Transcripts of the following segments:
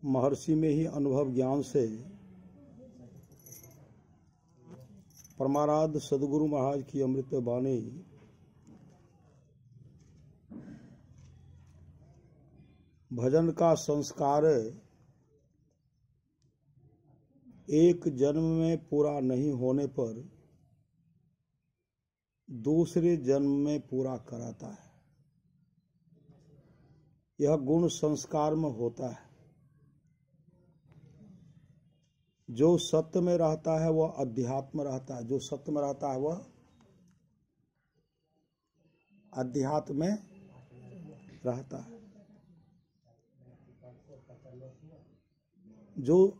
महर्षि में ही अनुभव ज्ञान से परमाराध्य सदगुरु महाराज की अमृत वाणी भजन का संस्कार एक जन्म में पूरा नहीं होने पर दूसरे जन्म में पूरा कराता है। यह गुण संस्कार में होता है। जो सत्य में रहता है वह अध्यात्म रहता है, जो सत्य में रहता है वह अध्यात्म में रहता है। जो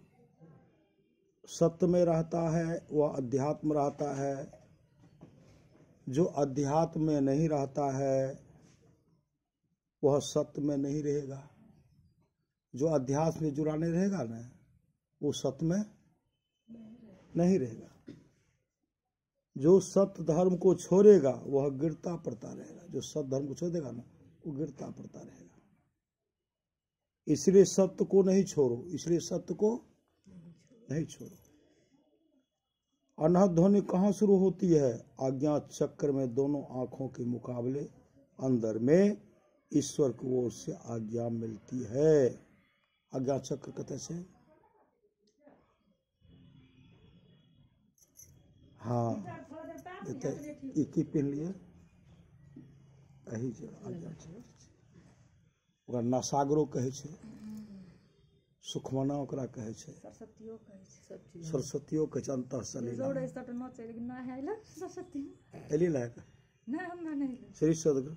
सत्य में रहता है वह अध्यात्म रहता है, जो अध्यात्म में नहीं रहता है वह सत्य में नहीं रहेगा। जो अध्यात्म में जुड़ा नहीं रहेगा ना, वो सत्य में नहीं रहेगा। जो सत्य धर्म को छोड़ेगा वह गिरता पड़ता रहेगा। जो सत्य धर्म को छोड़ देगा ना, वो गिरता पड़ता रहेगा। इसलिए सत्य को नहीं छोड़ो, इसलिए सत्य को नहीं छोड़ो। अनहद ध्वनि कहाँ शुरू होती है? आज्ञा चक्र में दोनों आंखों के मुकाबले अंदर में ईश्वर की ओर से आज्ञा मिलती है। आज्ञा चक्र कहते से हाँ इकी पहन लिए कही आज्ञा चक्र ओकरा नासागरो कहे छे, सुखमना ओकरा कहे छे, सरस्वतियो कहे छे। अंतः सलीला एली लायक श्री सदगुरु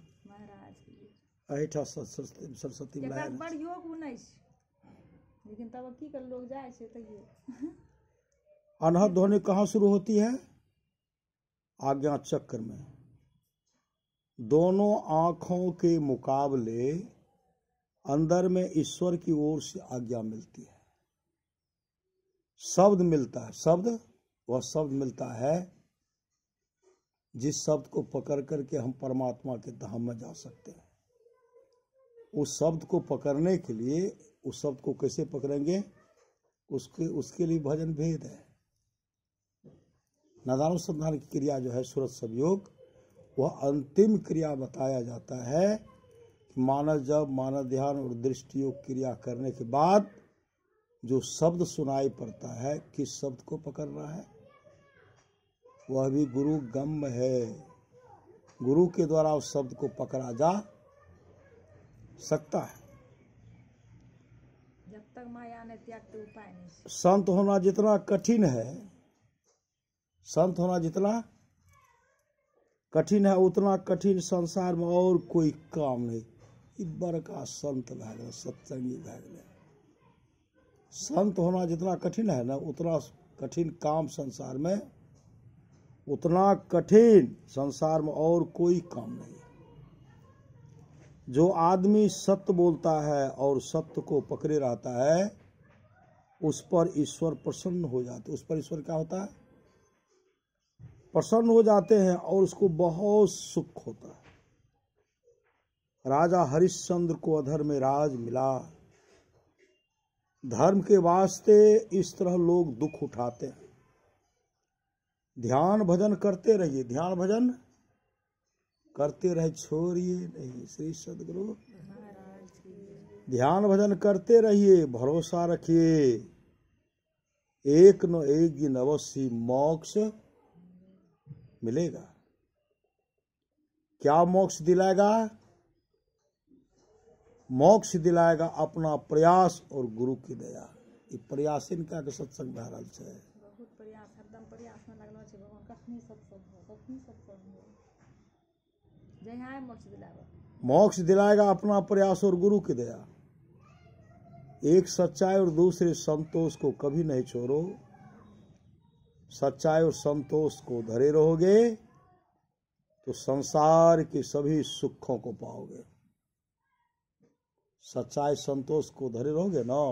अहिठा सरस्वती लायक बड़ योग नहीं, लेकिन तब की कर लोग जाए छे तइयो। अनहद ध्वनि कहाँ शुरू होती है? आज्ञा चक्र में दोनों आंखों के मुकाबले अंदर में ईश्वर की ओर से आज्ञा मिलती है। शब्द मिलता है, शब्द वह शब्द मिलता है जिस शब्द को पकड़ करके हम परमात्मा के धाम में जा सकते हैं। उस शब्द को पकड़ने के लिए उस शब्द को कैसे पकड़ेंगे, उसके लिए भजन भेद है। नादानुसंधान की क्रिया जो है सूरत संयोग, वह अंतिम क्रिया बताया जाता है कि मानव जब मानव ध्यान और दृष्टि योग क्रिया करने के बाद जो शब्द सुनाई पड़ता है, किस शब्द को पकड़ रहा है? वह भी गुरु गम्य है। गुरु के द्वारा उस शब्द को पकड़ा जा सकता है। जब तक माया ने त्याग तो उपाय नहीं। संत होना जितना कठिन है, संत होना जितना कठिन है उतना कठिन संसार में और कोई काम नहीं। बड़का संत भए गेल, सत्संगी भए गेल। संत होना जितना कठिन है ना, उतना कठिन काम संसार में, उतना कठिन संसार में और कोई काम नहीं। जो आदमी सत्य बोलता है और सत्य को पकड़े रहता है, उस पर ईश्वर प्रसन्न हो जाते। उस पर ईश्वर क्या होता है? प्रसन्न हो जाते हैं और उसको बहुत सुख होता है। राजा हरिश्चंद्र को अधर्म में राज मिला। धर्म के वास्ते इस तरह लोग दुख उठाते हैं। ध्यान भजन करते रहिए, ध्यान भजन करते रहे, छोड़िए नहीं। श्री सदगुरु ध्यान भजन करते रहिए, भरोसा रखिए, एक न एक दिन अवश्य मोक्ष मिलेगा। क्या मोक्ष दिलाएगा? मोक्ष दिलाएगा अपना प्रयास और गुरु की दया। ये प्रयास इनका के सत्संग भए रहल छै। बहुत प्रयास, हरदम प्रयास में लगलो छै। भगवान कखनी सत्संग हो, कखनी सत्संग हो। जय मोक्ष दिलाएगा। मोक्ष दिलाएगा अपना प्रयास और गुरु की दया। एक सच्चाई और दूसरे संतोष को कभी नहीं छोड़ो। सच्चाई और संतोष को धरे रहोगे तो संसार के सभी सुखों को पाओगे। सच्चाई संतोष को धरे रहोगे ना,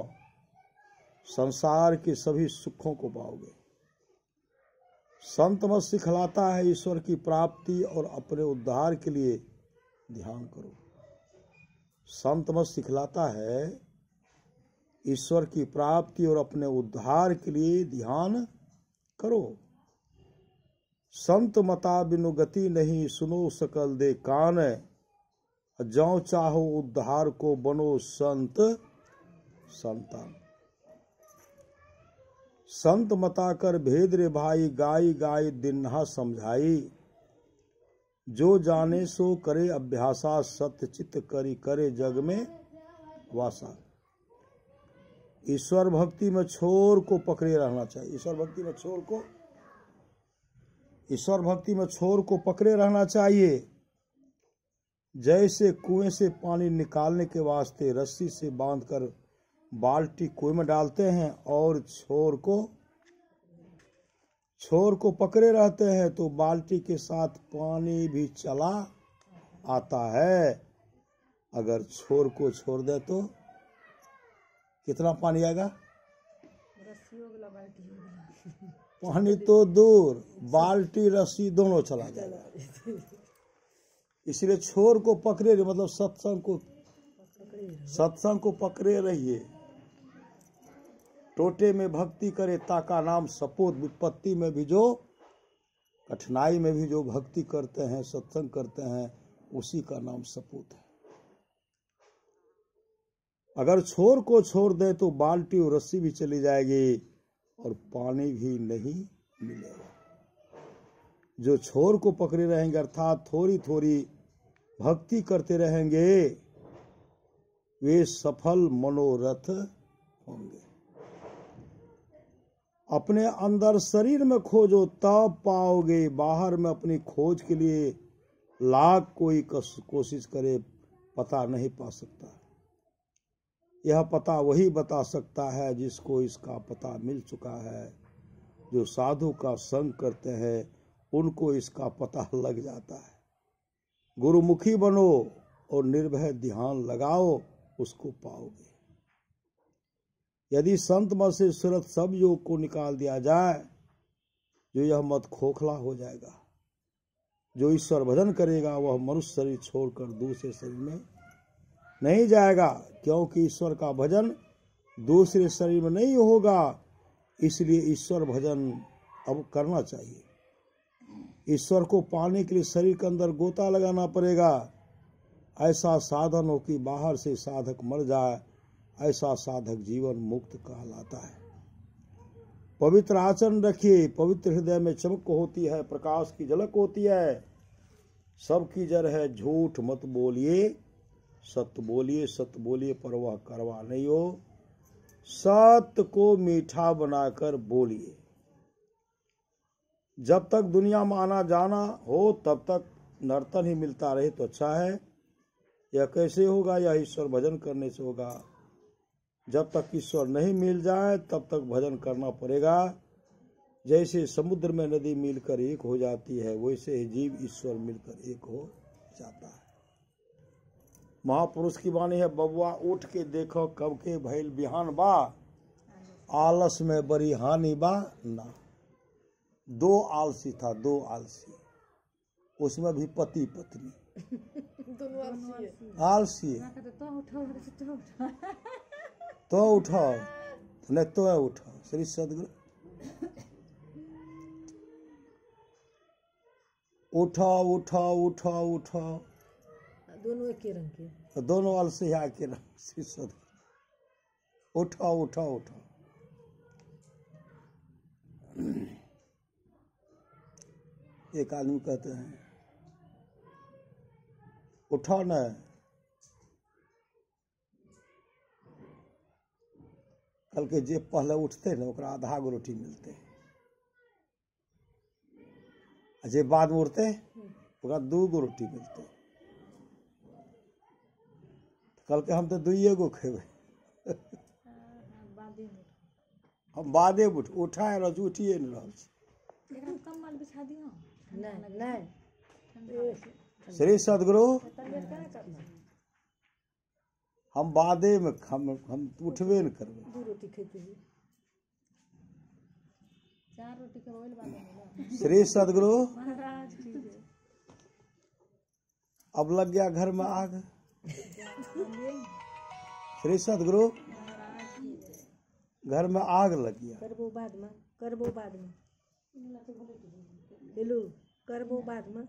संसार के सभी सुखों को पाओगे। संत मत सिखलाता है ईश्वर की प्राप्ति और अपने उद्धार के लिए ध्यान करो। संत मत सिखलाता है ईश्वर की प्राप्ति और अपने उद्धार के लिए ध्यान करो। संत मता बिनु गति नहीं, सुनो सकल दे कान, जौ चाहो उद्धार को बनो संत संतान। संत मता कर भेद रे भाई, गाई गाई दिन्हा समझाई, जो जाने सो करे अभ्यासा, सत्य चित्त करी करे जग में वासा। ईश्वर भक्ति में छोर को पकड़े रहना चाहिए। ईश्वर भक्ति में छोर को पकड़े रहना चाहिए। जैसे कुएं से पानी निकालने के वास्ते रस्सी से बांधकर बाल्टी कुएं में डालते हैं और छोर को पकड़े रहते हैं, तो बाल्टी के साथ पानी भी चला आता है। अगर छोर को छोड़ दे तो कितना पानी आएगा? पानी तो दूर, बाल्टी रस्सी दोनों चला जाएगा। इसलिए छोर को पकड़े, मतलब सत्संग को पकड़े रहिए। टोटे में भक्ति करे ताका नाम सपूत। विपत्ति में भी जो, कठिनाई में भी जो भक्ति करते हैं, सत्संग करते हैं, उसी का नाम सपूत है। अगर छोर को छोड़ दे तो बाल्टी और रस्सी भी चली जाएगी और पानी भी नहीं मिलेगा। जो छोर को पकड़े रहेंगे, अर्थात थोड़ी थोड़ी भक्ति करते रहेंगे, वे सफल मनोरथ होंगे। अपने अंदर शरीर में खोजो तब पाओगे, बाहर में अपनी खोज के लिए लाख कोई कोशिश करे पता नहीं पा सकता। यह पता वही बता सकता है जिसको इसका पता मिल चुका है। जो साधु का संग करते हैं उनको इसका पता लग जाता है। गुरुमुखी बनो और निर्भय ध्यान लगाओ, उसको पाओगे। यदि संत मत से सुरत सब योग को निकाल दिया जाए, जो यह मत खोखला हो जाएगा। जो ईश्वर भजन करेगा वह मनुष्य शरीर छोड़कर दूसरे शरीर में नहीं जाएगा, क्योंकि ईश्वर का भजन दूसरे शरीर में नहीं होगा। इसलिए ईश्वर भजन अब करना चाहिए। ईश्वर को पाने के लिए शरीर के अंदर गोता लगाना पड़ेगा। ऐसा साधन हो कि बाहर से साधक मर जाए, ऐसा साधक जीवन मुक्त कहलाता है। पवित्र आचरण रखिए। पवित्र हृदय में चमक होती है, प्रकाश की झलक होती है। सबकी जड़ है झूठ मत बोलिए, सत्य बोलिए। सत्य बोलिए पर वह करवा नहीं हो। सत्य को मीठा बनाकर बोलिए। जब तक दुनिया में आना जाना हो तब तक नर्तन ही मिलता रहे तो अच्छा है। यह कैसे होगा? यह ईश्वर भजन करने से होगा। जब तक ईश्वर नहीं मिल जाए तब तक भजन करना पड़ेगा। जैसे समुद्र में नदी मिलकर एक हो जाती है, वैसे ही जीव ईश्वर मिलकर एक हो जाता है। महापुरुष की वाणी है, बबुआ उठ के देखो कब के भइल बिहान बा, आलस में बड़ी हानि बा ना। दो आलसी था, दो आलसी, उसमें भी पति पत्नी आलसी। तो उठाओ नहीं तो उठाओ। श्री सदगुरु उठाओ उठाओ उठाओ उठाओ। दोनों एक रंग के, दोनों आलसी है के रंग। श्री सदगुरु उठाओ उठाओ उठाओ। एक आदमी कहते हैं उठा न, कल के जे पहले उठते न ओकरा आधा गो रोटी मिलते, जे बाद में उठते ओकरा 2 गो रोटी मिलते। कल के हम तो 2 गो खेबे। हम बादे उठाए रह उठिए न रह। श्री सदगुरु हम बादे में हम उठबे न करबे। 2 रोटी खेते हुए 4 रोटी के बोल बात है श्री सदगुरु महाराज की जय। अब लग गया घर में आग। श्री सदगुरु महाराज की जय। घर में आग लग गया। करबो बाद में हेलो करबो बाद में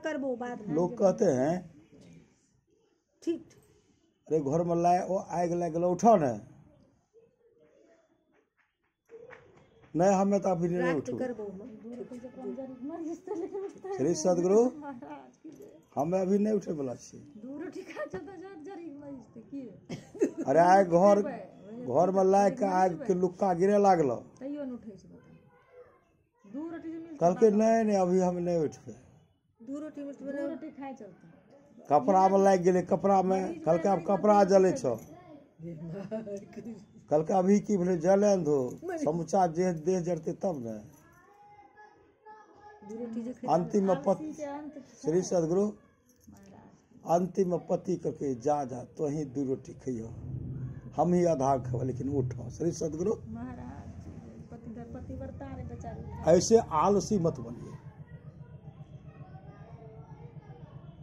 करबो बाद में लोग कहते हैं ठीक अरे घर में लाए वो आग लग गया उठो न। नहीं हमें तो अभी नहीं रात उठू। करबो श्री सदगुरु महाराज की जय। हमें अभी नहीं उठे वाला छी। 2 रोटी खा तो जरी मरिस्ते की अरे आए घर में लाए के आग के लुक्का गिरे लागल। तैयो न उठै छै बता 2 रोटी जे मिल कल के नहीं अभी हम नहीं उठबे। 2 रोटी में 2 रोटी खाए चलता कपड़ा में लग गए कपड़ा में कल के अब कपड़ा जले छो। कल के अभी की भले जले दो समूचा देह जरते तब न। 2 रोटी जे अंतिम में पति के अंत श्री सदगुरु महाराज अंतिम में पति करके जा तो ही 2 रोटी खइयो हम ही आधा खब लेकिन उठो। श्री सदगुरु महाराज की जय। पतिव्रता रे बेचारी ऐसे आलसी मत बनिए।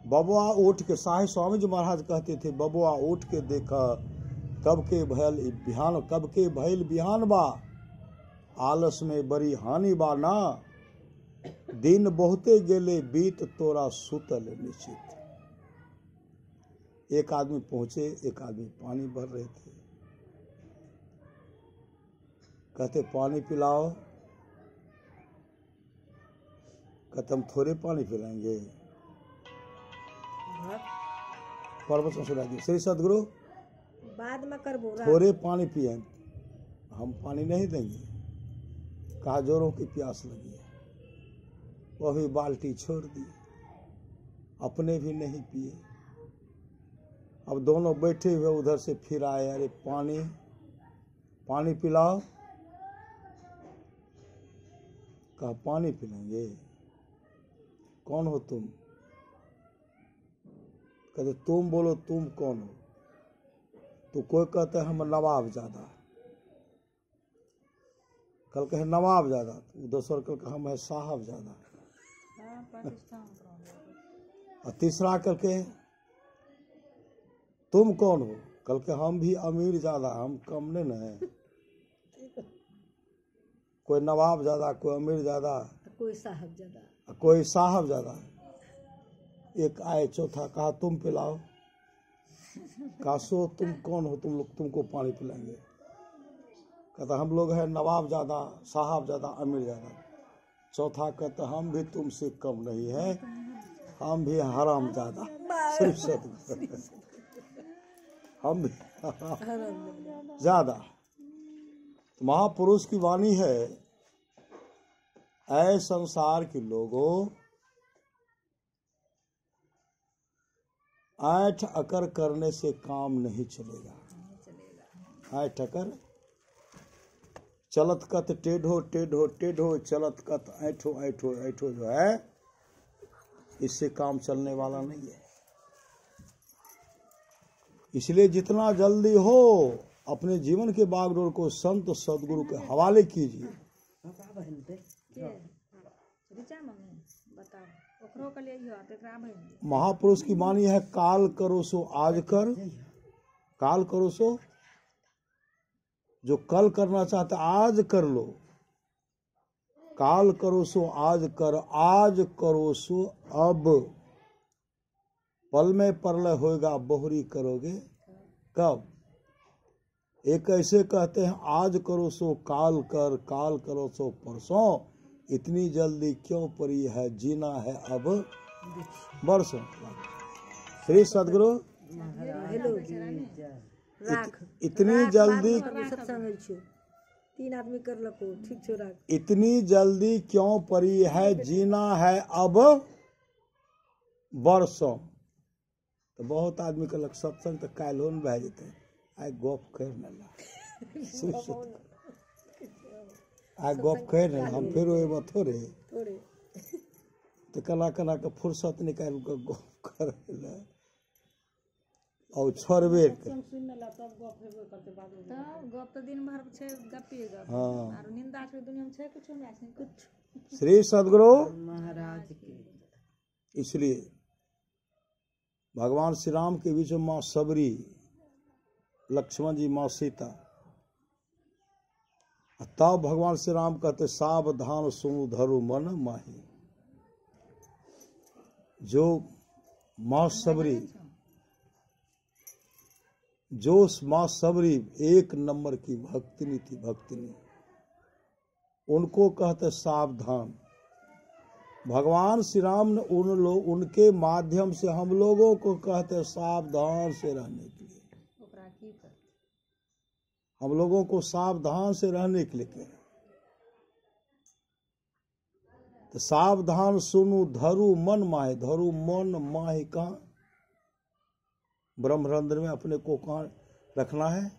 बबुआ उठ के साहिब स्वामी जी महाराज कहते थे बबुआ उठ के देखा कब के भैल बिहान बा आलस में बड़ी हानि बा ना। दिन बहुते गेले बीत तोरा सुतल निश्चित। एक आदमी पहुंचे एक आदमी पानी भर रहे थे। कहते पानी पिलाओ। कहते हम थोड़े पानी पिलाएंगे। प्रवचन सुना दिए श्री सदगुरु बाद में करबो थोड़े पानी पिए हम पानी नहीं देंगे। कहा जोरों की प्यास लगी है। वह भी बाल्टी छोड़ दी अपने भी नहीं पिए। अब दोनों बैठे हुए उधर से फिर आए अरे पानी पिलाओ। कहा पानी पिलाएंगे। कौन हो तुम? कहते तुम बोलो तुम कौन हो? तो कोई कहते हैं हम नवाब ज्यादा। कल कहे नवाब ज्यादा दूसर कल कहे हम है साहब ज्यादा। और तीसरा कल के तुम कौन हो? कल के हम भी अमीर ज्यादा हम कम नहीं न है। कोई नवाब ज्यादा कोई अमीर ज्यादा कोई साहब ज्यादा। एक आए चौथा कहा तुम पिलाओ। कहा सो तुम कौन हो? तुम लोग तुमको पानी पिलाएंगे। कहता हम लोग हैं नवाब ज्यादा साहब ज्यादा अमीर ज्यादा। चौथा कहता हम भी तुमसे कम नहीं है हम भी हराम ज्यादा। हम भी ज्यादा। महापुरुष की वाणी है ऐ संसार के लोगों ऐठ अकर करने से काम नहीं चलेगा। ऐठ अकर चलत कत टेढ़ो चलत कत ऐठो जो है इससे काम चलने वाला नहीं है। इसलिए जितना जल्दी हो अपने जीवन के बागडोर को संत सदगुरु के हवाले कीजिए। महापुरुष की वाणी है काल करो सो आज कर। काल करो सो जो कल करना चाहते आज कर लो। काल करो सो आज कर आज करो सो अब। पल में परलय होएगा बहुरी करोगे कब। एक ऐसे कहते हैं आज करो सो काल कर काल करो सो परसों। इतनी जल्दी क्यों पड़ी है जीना है अब बरसों। श्री सदगुरु इतनी जल्दी 3 आदमी कर लको ठीक छो राख। इतनी जल्दी क्यों पड़ी है जीना है अब बरसों। तो बहुत आदमी कहलक सत्संग तो काल्हो में भए जेतै आइ गप कर न आइ गप कर न हम फिर ओहिमे थोड़े तो कला के फुर्सत निकाल के गप करे और छोड़बे कर। तब गप तो दिन भर छे गपिए गप हाँ। आरो निंदा के दुनिया में छे कुछ हमरा से कुछ श्री सदगुरु महाराज के इसलिए भगवान श्री राम के बीच में माँ सबरी, लक्ष्मण जी, माँ सीता, तब भगवान श्री राम कहते सावधान सुनु धरु मन माही। जो माँ सबरी, जो माँ सबरी एक नंबर की भक्तिनी थी, भक्तिनी, उनको कहते सावधान। भगवान श्री राम ने उनके माध्यम से हम लोगों को कहते सावधान से रहने के लिए, ओकरा की कर हम लोगों को सावधान से रहने के लिए कह। तो सावधान सुनु धरु मन माहे, धरु मन माहे कहाँ? ब्रह्मरंध्र में अपने को कहाँ रखना है?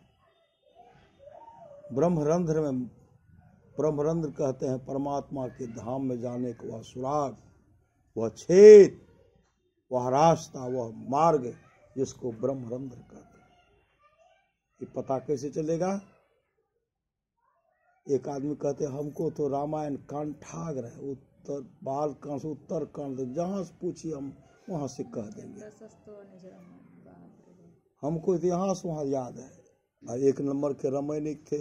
ब्रह्मरंध्र में, ब्रह्मरंध्र कहते हैं परमात्मा के धाम में जाने का वह सुराग, वह छेद, वह रास्ता, वह मार्ग जिसको ब्रह्मरंध्र कहते हैं। ये पता कैसे चलेगा? एक आदमी कहते हमको तो रामायण कंठाग्र है, उत्तर बाल कांड से उत्तर कांड, जहाँ से पूछिए हम वहाँ से कह देंगे। हमको इतिहास वहाँ याद है। और एक नंबर के रामायणिक थे,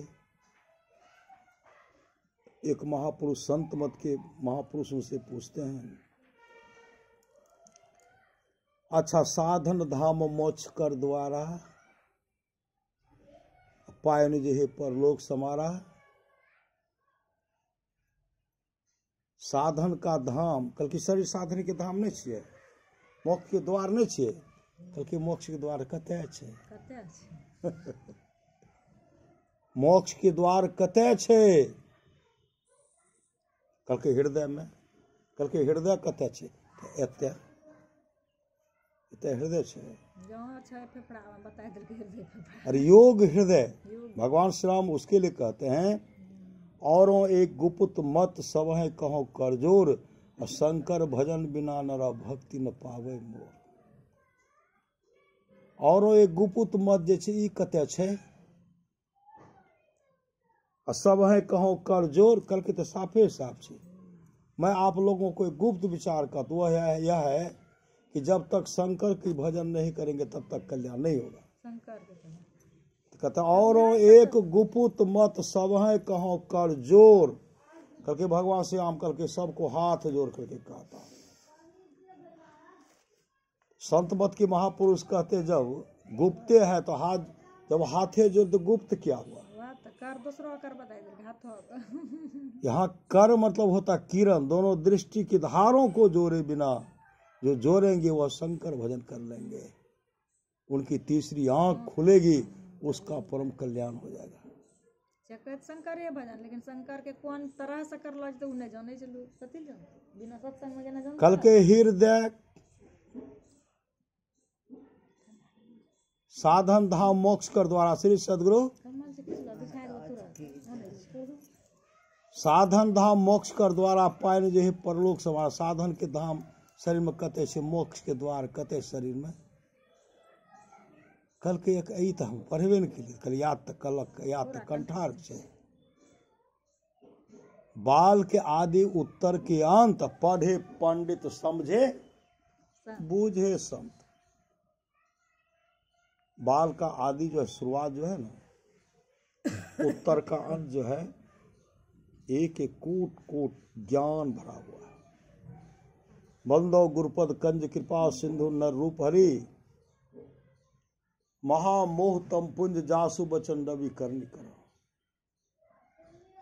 एक महापुरुष, संत मत के महापुरुष उनसे पूछते हैं, अच्छा साधन धाम मोक्ष कर द्वारा पाय निज हे परलोक समारा। साधन का धाम कल की शरीर साधन के धाम नहीं छिए, मोक्ष के द्वार नहीं छिए, कल के मोक्ष के द्वार कते छे? कते छै मोक्ष के द्वार कते छे? कल के हृदय में, कल के हृदय कते छे? एते एते हृदय छे। जहाँ छै फेफड़ा में बता देल के हृदय फेफड़ा। अरे योग हृदय भगवान श्री राम उसके लिए कहते हैं, औरों एक गुप्त मत सब है कहो करजोर, और शंकर भजन बिना नरा भक्ति न पावे मोर। औरों एक गुप्त मत जे छै ई कते छै? और सब है कहो करजोर, कल के तो साफे साफ छै। मैं आप लोगों को एक गुप्त विचार का तो यह है कि जब तक शंकर की भजन नहीं करेंगे तब तक कल्याण नहीं होगा। शंकर के कहते औरों एक गुप्त मत सब है कहो कर जोर, करके भगवान श्री राम करके सबको हाथ जोड़ करके कहता। संत मत के महापुरुष कहते जब गुप्ते है तो हाथ, जब हाथे जोड़ तो गुप्त क्या हुआ? कर दूसरा कर बता दे हाथ। यहाँ कर मतलब होता किरण, दोनों दृष्टि की धारों को जोड़े बिना जो जोड़ेंगे वह शंकर भजन कर लेंगे, उनकी तीसरी आंख खुलेगी, उसका परम कल्याण हो जाएगा। शंकर ये भजन, लेकिन शंकर के कौन तरह से कर लो उन्हें जाने चलो कथी जान बिना सत्संग में जाने। कल के हृदय साधन धाम मोक्ष कर द्वारा श्री सदगुरु साधन धाम मोक्ष कर द्वारा पाए जो है परलोक समारा। साधन के धाम शरीर में कते से, मोक्ष के द्वार कते शरीर में। कल के एक आई तो हम पढ़बे न के लिए, कल याद तक कलक याद तक कंठार से बाल के आदि उत्तर के अंत, पढ़े पंडित समझे बूझे संत। बाल का आदि जो है शुरुआत जो है ना, उत्तर का अंत जो है, एक एक कूट कूट ज्ञान भरा हुआ है। बंदो गुरुपद कंज कृपा सिंधु नर रूप हरि, महामोह तम पुंज जासु बचन रवि करनी करो।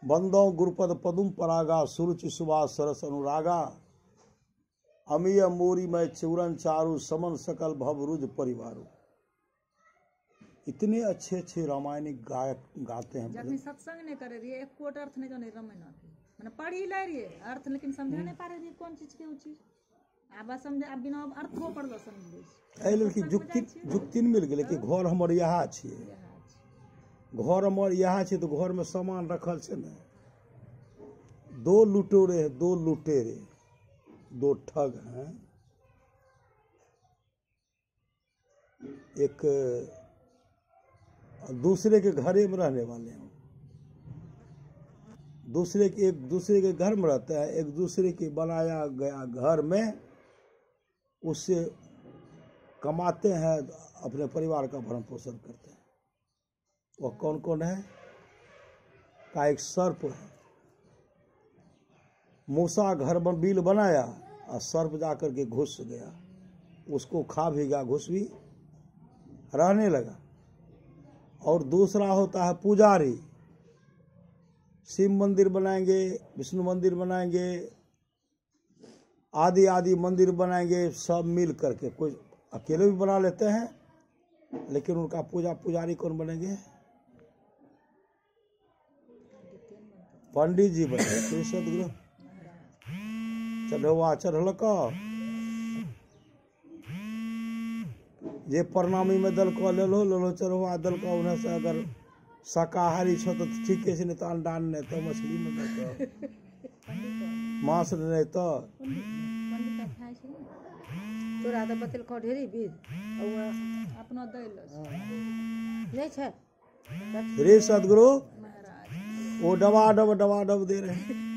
बंदो गुरुपद पदुम परागा, सुरुचि सुभाष सरस अनुरागा, अमीय मोरी मैं चूरन चारु, समन सकल भव रुज परिवारू। इतने अच्छे अच्छे रामायणिक गायक गाते हैं। जब सत्संग नहीं करे रही एक कोट अर्थ नहीं जाने रामायण के, मैंने पढ़ ही ले रही अर्थ, लेकिन समझा नहीं पा रही थी कौन चीज के वो चीज। अब समझे, अब बिना अर्थ हो पड़ समझ एहि लेल कि जुक्ति मिल गेलै कि घर हमर यहाँ छियै, घर हमर यहाँ छै, तो घर में सामान रखल छै ने। दो लुटेरे हैं, दो लुटेरे, दो ठग हैं, एक दूसरे के घरे में रहने वाले हैं, एक दूसरे के घर में रहते हैं, एक दूसरे के बनाया गया घर में उससे कमाते हैं, अपने परिवार का भरण पोषण करते हैं। वह कौन कौन है? का एक सर्प है। मूसा घर में बिल बनाया और सर्प जाकर के घुस गया, उसको खा भी गया, घुस भी रहने लगा। और दूसरा होता है पुजारी, शिव मंदिर बनाएंगे, विष्णु मंदिर बनाएंगे, आदि आदि मंदिर बनाएंगे, सब मिल करके। कोई अकेले भी बना लेते हैं, लेकिन उनका पुजारी कौन बनेंगे? पंडित जी बने। सदगुरु चढ़वा चढ़ल का जे प्रणामी में दल को ले लो चढ़वा दल का, उन्हें से अगर शाकाहारी छो तो ठीक है, नहीं तो अंडा नहीं तो मछली नहीं तो मांस नहीं तो तोरा तो बतेल को ढेरी विध अपना दैल नहीं छे। रे सदगुरु महाराज वो डबाडब दे रहे हैं।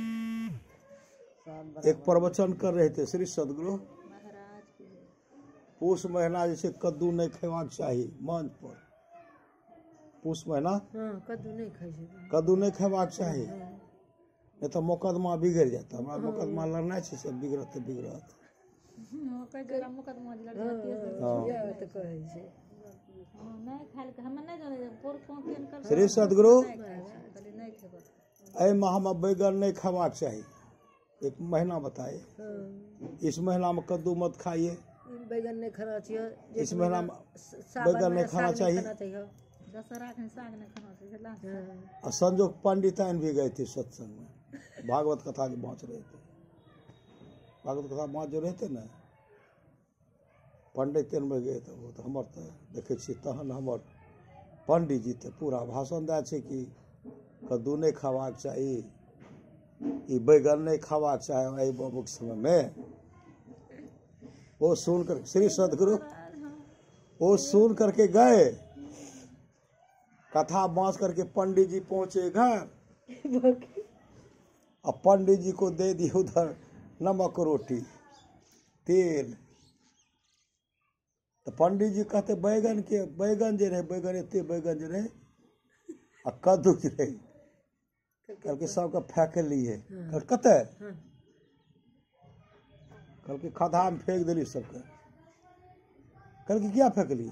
एक प्रवचन कर रहे थे श्री सदगुरु, महाराज की पूस महीना जैसे कद्दू नहीं खेवाक चाहिए मंच पर। पूस महीना हाँ कद्दू नहीं खाई छै। कद्दू नहीं खेवाक चाहिए, नहीं तो मुकदमा बिगड़ जाता। हमारा मुकदमा लड़ना है, सब बिगड़ते कई जगह मुकदमा लड़ जाती है। हाँ। या तो कहै छै नहीं खाइल के हम नहीं जाने पोर कोकेन कर श्री सदगुरु कहली नहीं खेबो। ऐ माह में बैगन नहीं खेवाक चाहिए, एक महीना बताए। हाँ इस महीना में कद्दू मत खाइए, बैगन नहीं खाना चाहिए। इस महीना में सावन बैगन में नहीं खाना साग चाहिए। खाना चाहिए। दशहरा के साग नहीं खाना चाहिए लास्ट हाँ। और संजोग पंडिताइन भी गए थे सत्संग में, भागवत कथा के बाँच रहे थे। भागवत कथा बाँच जो रहते ना, पंडितन में गए थे। वो तो हमर तो देखे छी तहन हमर पंडित जी तो पूरा भाषण दै छै कि कद्दू नहीं खावाक चाही, ई बैगन नहीं खावाक चाही एहि बाबूक समय में। वो सुन कर श्री सदगुरु वो सुन करके गए, कथा बाँच करके पंडित जी पहुंचे घर, और पंडित जी को दे दी उधर नमक रोटी तेल। तो पंडित जी कहते बैगन जे रहे, बैगन एते बैगन जे रहे आ कद्दू जे रहे, कहलके सबके फेंक लिए। कहल कते? कहलके खद्धा में फेंक दिली सबके। कहलके क्या फेंक लिए?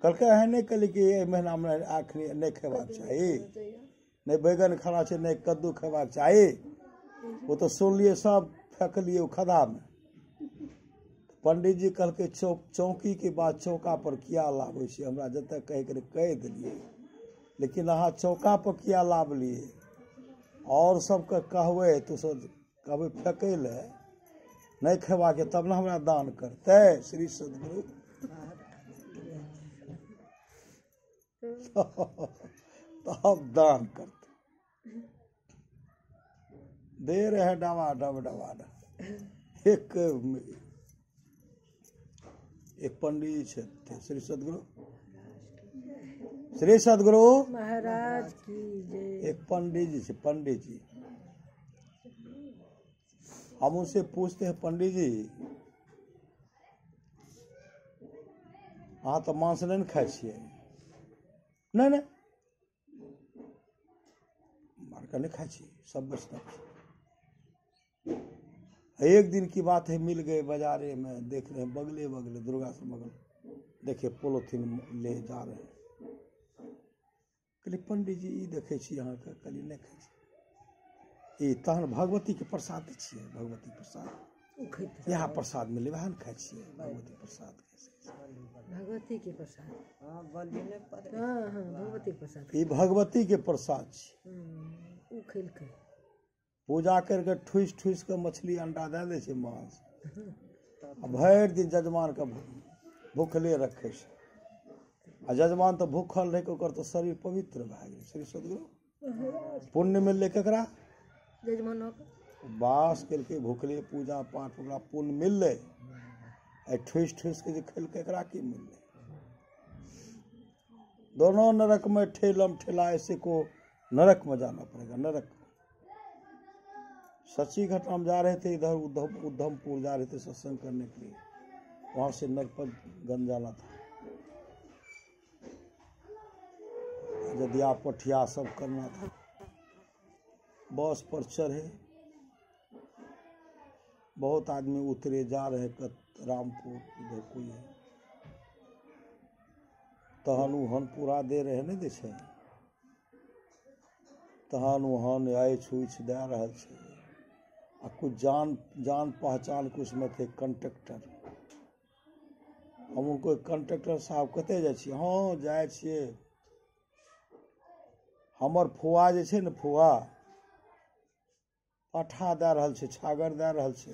कहलके एहन नहीं कहली कि एहि महीना में आखिरी नहीं खेबाक चाही, नहीं बैगन खाना चाहिए, नहीं कद्दू खेबाक चाही। वो तो सुन लिए, सब फेंक लिए खद्धा में। पंडित जी कहलके चौकी के बाद चौका पर किया लाबै छी? हमरा जतऽ कह कर कह दिलिए, लेकिन अहाँ चौका पर किया लाबलिए? और सबके कहबै तो सब कहबै फेंकै ले नहीं खेबाके, तब ने हमरा दान करतै श्री सदगुरु। तब दान करते दे रहे डबा डब। एक पंडित जी थे श्री सदगुरु महाराज की जय। एक पंडित जी थे, पंडित जी। हम उनसे पूछते हैं, पंडित जी अहाँ तो मांस नहीं खाए छिए? नहीं मारकर नहीं खाए छी, सब वैष्णव। एक दिन की बात है, मिल गए बाजारे में, देख रहे हैं बगले दुर्गा से बगल देखे पोलोथीन ले जा रहे हैं। कहली पंडित जी ई देखे छी अहाँ के? कहली नहीं खाई छी। ई तहन भगवती के प्रसाद दै छियै, भगवती प्रसाद यहाँ प्रसाद मिले वहाँ खाई छियै। भगवती प्रसाद भगवती के प्रसाद। हाँ भगवती प्रसाद। ई भगवती के प्रसाद छै। उ खैलकै पूजा करके ठूस के मछली अंडा दे दै छै, मांस। आ भरि दिन जजमान के भूखले रखे छै, आ जजमान तो भूखल रह के ओकर तो शरीर पवित्र भए गेल। श्री सदगुरु पुण्य मिलले केकरा? जजमानो बास करके भूखले पूजा पाठ ओकरा पुण्य मिलले। ठूस ठूस के जो खेल के एकरा की मिले। दोनों नरक में ठेलम ठेला, ऐसे को नरक में जाना पड़ेगा, नरक। सच्ची घटना में जा रहे थे, इधर उधमपुर जा रहे थे सत्संग करने के लिए, वहां से नरपतगंज जाना था, जदिया पठिया सब करना था। बस पर चढ़े, बहुत आदमी उतरे, जा रहे रामपुर, इधर कोई है तहन उहन पूरा दे रहे नहीं दै छै, तहन उहन आइछ उइछ दे रहल छै। आ कुछ जान पहचान कुछ में थे कंडक्टर। हम उनको कंडक्टर साहब कते जाइ छियै? हाँ जाइ छियै, हमर फुआ जे छै ने, फुआ पठा दे रहल छै, छागर दे रहल छै।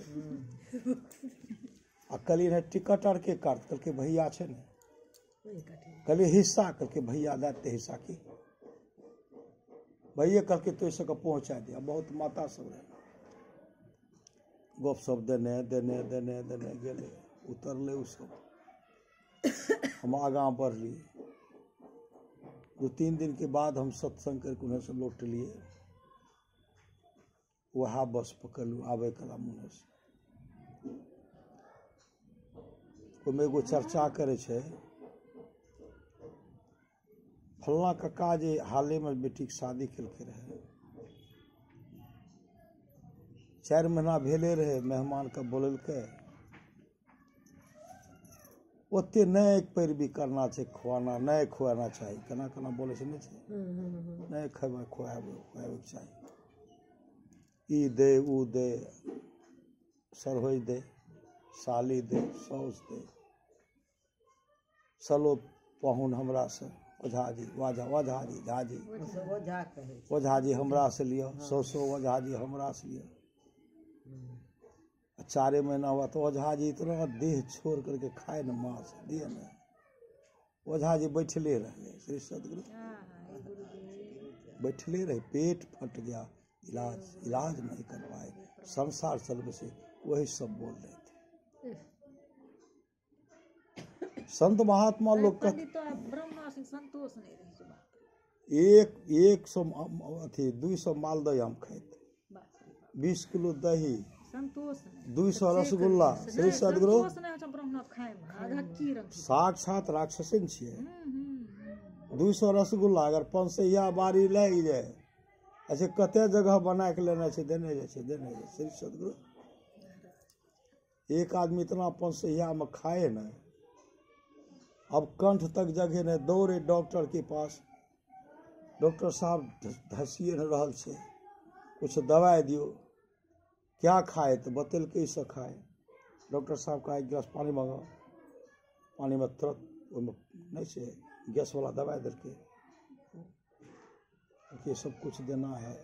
आ कहलिए है टिकट आर के काट? कहलकै भैया छै ने। कहलिए हिस्सा? कहलकै भैया देते हिस्सा की? भैया कहलकै तो इसके पहुँचा दिया। बहुत माता सब रहे, गप सब देने देने देने देने गेले, उतरले उ सब, हम आगा बढ़लिए। 2-3 दिन के बाद हम सत्संग करके उन्हें से लौटलिए, वह बस पकड़लू आबे कला मुँह से। ओहिमे एगो चर्चा करे छे, फलना कक्का जे हाले में बेटी के शादी केलके रहे, 4 महीना भेले रहे, मेहमान के बोललके, ओते नहीं पैरवी करना छै, खुआना नहीं खुआना चाहिए। केना केना बोले छै नहीं छै, नहीं खेबे खुआबे के चाहिए। ई दे उ दे, सरहोज दे, साली दे, सौस दे, सलो पाहुन हमरा से, ओझाजी ओझाजी झाजी ओझाजी हमरा से लियो, 100 ओझाजी हमरा से लियो। 4 महीना हुआ तो ओझाजी इतना देह छोड़ करके खाए न मांस दिए न, ओझाजी बैठले रहे। श्री सदगुरु बैठले रहे, पेट फट गया, इलाज नहीं कर पाए, संसार चल से वही सब बोल रहे थे। संत महात्मा लोग का संतोष नहीं रही, 100 अथी 200 मालदह आम खाते, 20 किलो दही, 200 रसगुल्ला। श्री सदगुरु साक्षात राक्षसन छियै। 200 रसगुल्ला अगर 500 बारी लग जाए, ऐसे कते जगह बना के लेना छै, देने जाए छै, देने जाए। श्री सदगुरु एक आदमी इतना 500 में खाए न, अब कंठ तक जगह नहीं, दौड़े डॉक्टर के पास। डॉक्टर साहब धसिए न रहल छै, कुछ दवाई दियो। क्या खाए तो बतल कैसे खाए। डॉक्टर साहब का 1 गिलास पानी मंगाओ, पानी में तुरंत नहीं से गैस वाला दवाई देके, ये सब कुछ देना है।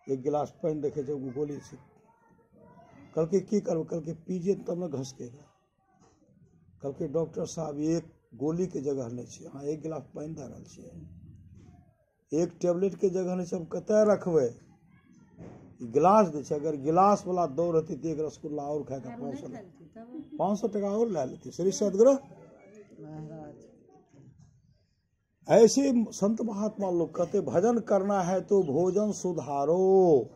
1 गिलास पानी देखे जो गोली से, कल के की करब? कल के पीजिए तब न घसकेगा। कल के डॉक्टर साहब 1 गोली के जगह नहीं छे, हाँ 1 गिलास पानी दे रहल छे, 1 टेबलेट के जगह नहीं छे। हम कते रखबे? गिलास दे छे, अगर गिलास वाला दौड़ रहती तो 1 रसगुल्ला और खाए का 500 टका और ले लेती। श्री सदगुरु ऐसे संत महात्मा लोग कहते, भजन करना है तो भोजन सुधारो।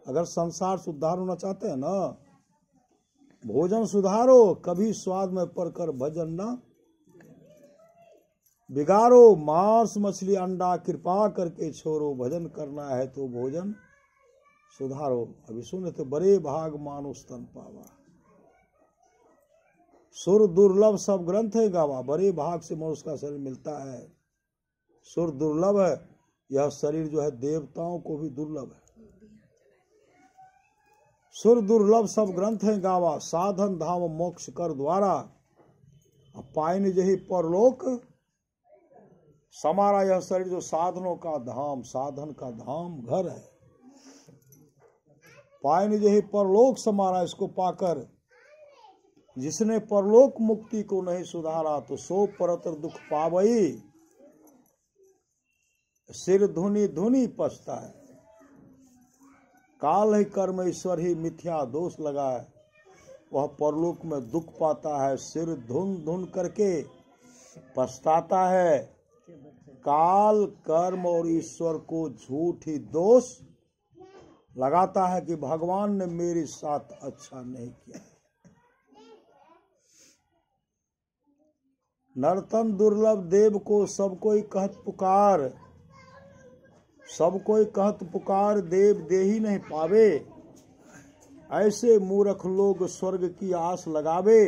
अगर संसार सुधार होना चाहते हैं ना, भोजन सुधारो, कभी स्वाद में पड़कर भजन ना बिगाड़ो। मांस मछली अंडा कृपा करके छोड़ो, भजन करना है तो भोजन सुधारो। अभी सुने तो बड़े भाग मानुष तन पावा, सुर दुर्लभ सब ग्रंथ है गावा। बड़े भाग से मनुष्य का शरीर मिलता है, सुर दुर्लभ है। यह शरीर जो है देवताओं को भी दुर्लभ है। सुर दुर्लभ सब ग्रंथ है गावा, साधन धाम मोक्ष कर द्वारा। पाइन जही परलोक समारा। यह शरीर जो साधनों का धाम, साधन का धाम घर है। पाइन जही परलोक समारा, इसको पाकर जिसने परलोक मुक्ति को नहीं सुधारा, तो सो परतर दुख पावई, सिर धुनी धुनी पछता है। काल ही कर्म ईश्वर ही मिथ्या दोष लगाए, वह परलोक में दुख पाता है, सिर धुन धुन करके पछताता है। काल, कर्म और ईश्वर को झूठी दोष लगाता है कि भगवान ने मेरे साथ अच्छा नहीं किया। नर्तन दुर्लभ देव को सब कोई कहत पुकार, सब कोई कहत पुकार, देव दे ही नहीं पावे। ऐसे मूर्ख लोग स्वर्ग की आस लगावे,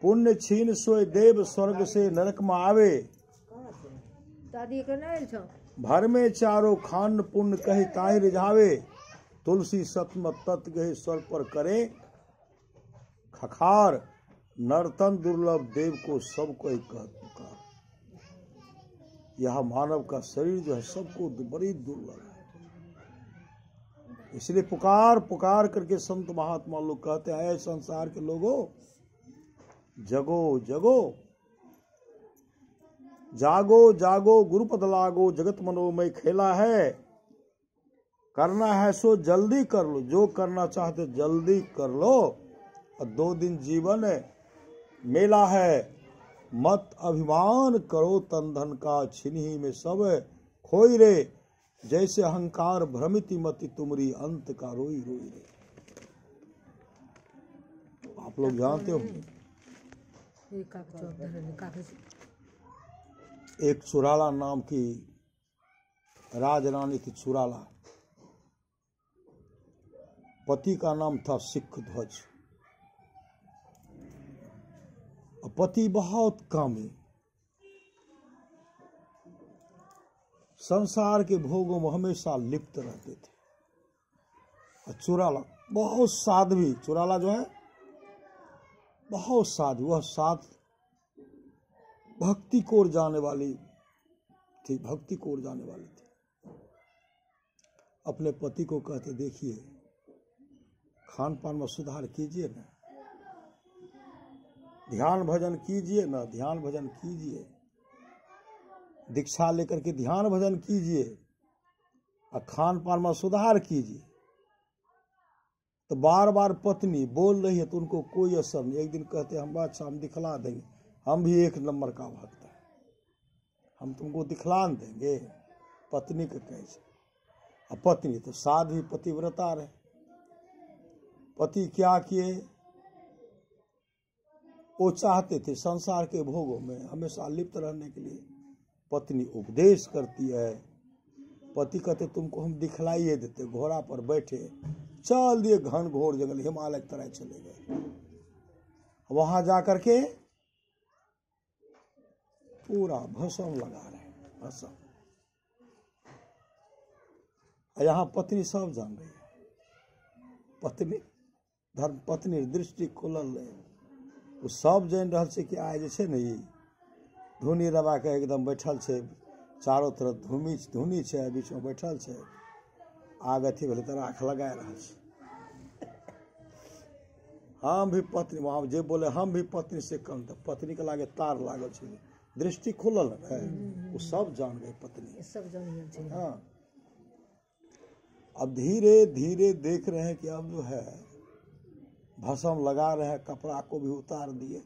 पुण्य छीन सोए देव स्वर्ग से नरक में आवे। दादी के नहीं छो भर में चारों खान पुण्य कहे ताहि रिझावे, तुलसी सतम तत् गहे स्वर पर करे खखार। नर्तन दुर्लभ देव को सब कोई कहत पुकार। यह मानव का शरीर जो है सबको बड़ी दुर्लभ है, इसलिए पुकार पुकार करके संत महात्मा लोग कहते हैं, संसार के लोगों जगो जगो, जागो जागो गुरुपद लागो, जगत मनोमय खेला है। करना है सो जल्दी कर लो, जो करना चाहते जल्दी कर लो। और 2 दिन जीवन मेला है, मत अभिमान करो तन धन का, छिनही में सब खोई रे। जैसे अहंकार भ्रमिति मति तुमरी, अंत का रोई रोई रे। आप लोग जानते हो एक चुराला नाम की राजरानी थी। चुराला पति का नाम था सिख ध्वज। पति बहुत कामी, संसार के भोगों में हमेशा लिप्त रहते थे। और चुराला बहुत साध्वी, चुराला जो है बहुत साध्वी, वह साध भक्ति को ओर जाने वाली थी, भक्ति को ओर जाने वाली थी। अपने पति को कहते, देखिए खान पान में सुधार कीजिए ना, ध्यान भजन कीजिए ना, ध्यान भजन कीजिए, दीक्षा लेकर के ध्यान भजन कीजिए और खान पान में सुधार कीजिए। तो बार बार पत्नी बोल रही है तो उनको कोई असर नहीं। एक दिन कहते, हम अच्छा हम दिखला देंगे, हम भी 1 नंबर का भक्त है, हम तुमको दिखला देंगे। पत्नी के कैसे, और पत्नी तो साध्वी पतिव्रता रहे। पति क्या किए, वो चाहते थे संसार के भोगों में हमेशा लिप्त रहने के लिए। पत्नी उपदेश करती है, पति कहते तुमको हम दिखलाइए देते। घोड़ा पर बैठे चल दिए, घन घोर जंगल हिमालय की तरह चले गए। वहां जाकर के पूरा भस्म लगा रहे, भस्म। यहाँ पत्नी सब जान रही है, पत्नी धर्म पत्नी दृष्टि खुलल रहे। वो सब जान रहा है कि आइ जे छै ने ई धुनी रवा के एकदम बैठल छै, चारों तरफ धुनी छै, बीच में बैठल छै, आग अथी भेलै तऽ राख लगा रहल छै। हम भी पत्नी, वहाँ जे बोले हम भी पत्नी से कम, तो पत्नी के लागे तार लागल छै, दृष्टि खुलल है, वो सब जान गए पत्नी, सब जान गए। हाँ। अब धीरे धीरे देख रहे हैं कि अब जो है भस्म लगा रहे हैं, कपड़ा को भी उतार दिए।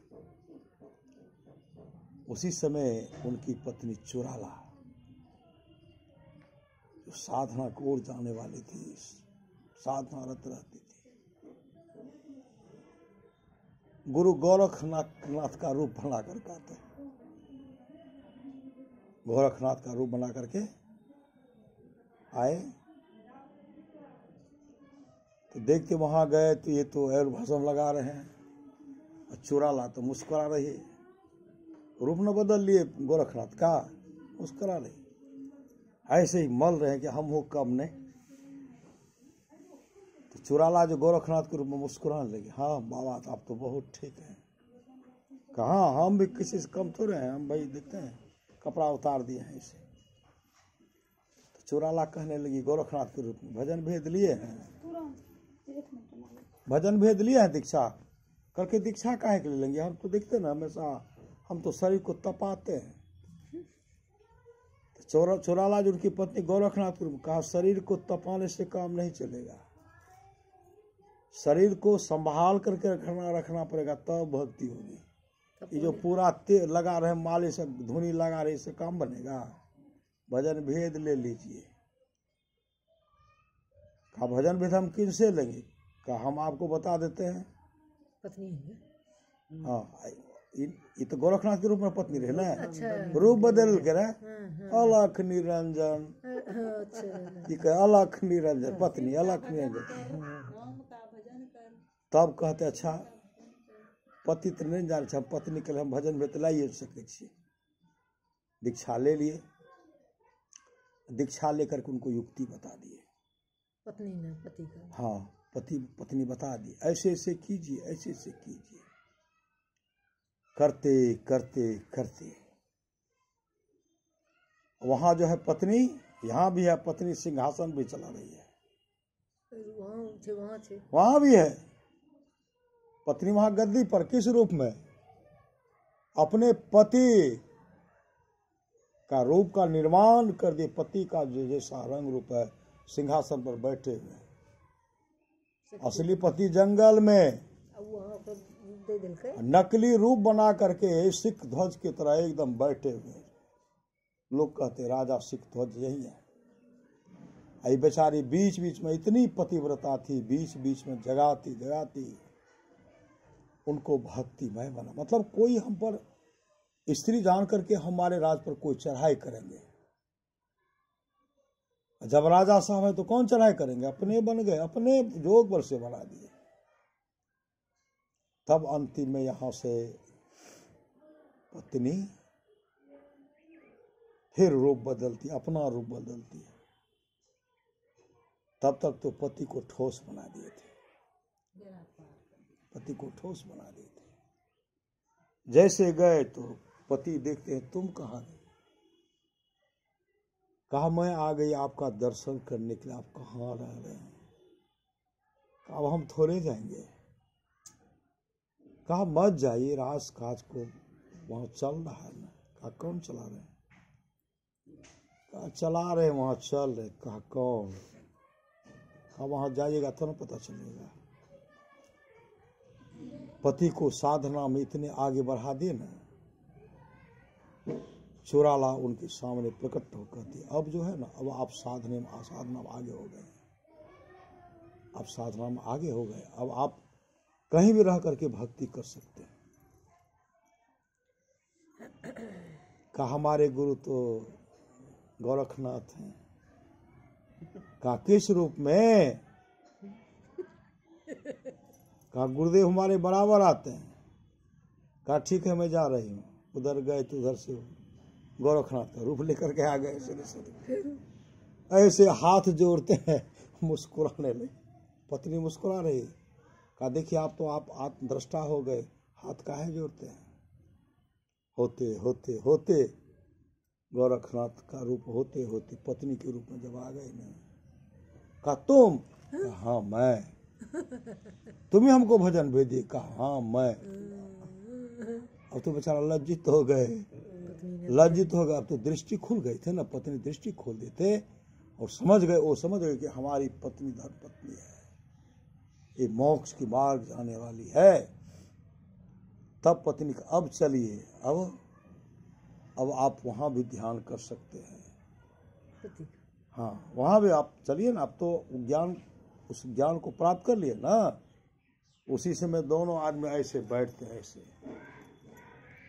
उसी समय उनकी पत्नी चुराला, जो साधना को ओर जाने वाली थी, साधनारत रहती थी, गुरु गोरखनाथ का रूप बना कर आते हैं। गोरखनाथ का रूप बना करके आए तो देखते वहां गए तो ये तो और भस्म लगा रहे हैं, और चुराला तो मुस्कुरा रही है। रूप न बदल लिए गोरखनाथ का, मुस्कुरा रही, ऐसे ही मल रहे हैं कि हम हो कम नहीं। तो चुराला जो गोरखनाथ के रूप में मुस्कुराने लगे, हाँ बाबा तो आप तो बहुत ठीक है। कहाँ हम भी किसी से कम थोड़े हैं, हम भाई देखते हैं कपड़ा उतार दिए हैं इसे। तो चुराला कहने लगी गोरखनाथ के रूप में, भजन भेद लिए हैं, भजन भेद लिए हैं, दीक्षा करके दीक्षा काहे के लिए लेंगे, हम तो देखते ना हमेशा, हम तो शरीर को तपाते हैं। तो चुराला जो उनकी पत्नी गोरखनाथ के रूप में कहा, शरीर को तपाने से काम नहीं चलेगा, शरीर को संभाल करके रखना पड़ेगा, तब भक्ति होगी। ये जो पूरा तेल लगा रहे मालिश, धुनी लगा रहे, इससे काम बनेगा? भजन भेद ले लीजिए। का भजन भेद हम किनसे लेंगे? का हम आपको बता देते हैं। पत्नी है। हाँ, ये तो गोरखनाथ के रूप में पत्नी रहे ना। अच्छा। रूप बदल के रहे, अलख निरंजन। अच्छा। ये कहे अलख निरंजन, पत्नी अलख निरंजन। तब कहते अच्छा पति तो नहीं जाने हम पत्नी के लिए हम भजन भेद लाइए सके छी। दीक्षा ले लिए, दीक्षा लेकर के उनको युक्ति बता दिए। पत्नी ने पति का। हाँ, पति पत्नी बता दी, ऐसे ऐसे कीजिए, ऐसे ऐसे कीजिए। करते करते करते वहां जो है पत्नी, यहाँ भी है पत्नी, सिंहासन भी चला रही है। वहां भी है पत्नी, वहां गद्दी पर। किस रूप में? अपने पति का रूप का निर्माण कर दिए। पति का जो जैसा रंग रूप है, सिंहासन पर बैठे हुए। असली पति जंगल में, नकली रूप बना करके सिख ध्वज की तरह एकदम बैठे हुए। लोग कहते राजा सिख ध्वज यही है। आई बेचारी बीच बीच में इतनी पतिव्रता थी, बीच बीच में जगाती जगाती उनको भक्तिमय बना। मतलब कोई हम पर स्त्री जान करके हमारे राज पर कोई चढ़ाई करेंगे, जब राजा साहब है तो कौन चढ़ाई करेंगे? अपने बन गए, अपने जोग बल से बना दिए। तब अंतिम में यहां से पत्नी फिर रूप बदलती, अपना रूप बदलती है। तब तक तो पति को ठोस बना दिए थे, पति को ठोस बना दिए थे। जैसे गए तो पति देखते हैं, तुम कहाँ गए? कहा मैं आ गई आपका दर्शन करने के लिए। आप कहाँ रह रहे हैं? अब हम थोड़े जाएंगे। कहा मत जाइए, राज काज को वहां चल रहा है ना। कहा कौन चला रहे हैं? कहा चला रहे वहां चल रहे। कहा कौन? कहा वहां जाइएगा तो ना पता चलेगा। पति को साधना में इतने आगे बढ़ा दिए ना, चुराला उनके सामने प्रकट होकर थी। अब जो है ना, अब आप साधना में आगे हो गए। आप साधना में आगे हो गए। अब आप कहीं भी रह करके भक्ति कर सकते हैं। कहा हमारे गुरु तो गोरखनाथ हैं। कहा किस रूप में? कहा गुरुदेव हमारे बराबर आते हैं। कहा ठीक है मैं जा रही हूँ। उधर गए तो उधर से गोरखनाथ का रूप लेकर के आ गए। ऐसे हाथ जोड़ते हैं, मुस्कुराने लगे। पत्नी मुस्कुरा रही। कहा देखिए आप तो आप आत्मद्रष्टा हो गए, हाथ काहे जोड़ते हैं? होते होते होते गोरखनाथ का रूप होते होते पत्नी के रूप में जब आ गए ना, कहा तुम? कहा हाँ मैं। तुम ही हमको भजन भेजिए? कहा हाँ मैं। अब तो बेचारा लज्जित हो गए, लज्जित हो गए। अब तो दृष्टि खुल गई थे ना, पत्नी दृष्टि खोल देते और समझ गए, वो समझ गए कि हमारी पत्नी धर्म पत्नी है, ये मोक्ष की मार्ग जाने वाली है। तब पत्नी का अब चलिए, अब आप वहां भी ध्यान कर सकते हैं। हाँ वहां भी आप चलिए ना। आप तो ज्ञान, उस ज्ञान को प्राप्त कर लिए ना। उसी से में दोनों आदमी ऐसे बैठते हैं, ऐसे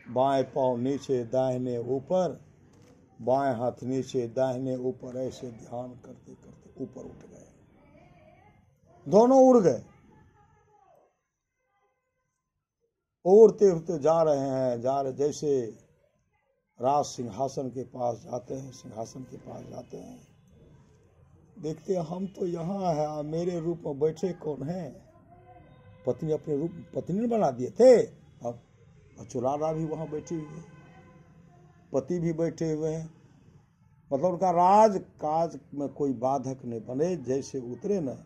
बाएं पांव नीचे दाहिने ऊपर, बाएं हाथ नीचे दाहिने ऊपर, ऐसे ध्यान करते करते ऊपर उठ गए। दोनों उड़ गए, उड़ते उड़ते जा रहे हैं। जैसे राज सिंहासन के पास जाते हैं, सिंहासन के पास जाते हैं, देखते हैं हम तो यहाँ है, मेरे रूप में बैठे कौन है? पत्नी अपने रूप पत्नी ने बना दिए थे। अब चुराना भी वहां बैठी हुई है, पति भी बैठे हुए हैं। मतलब उनका राज काज में कोई बाधक नहीं बने। जैसे उतरे ना,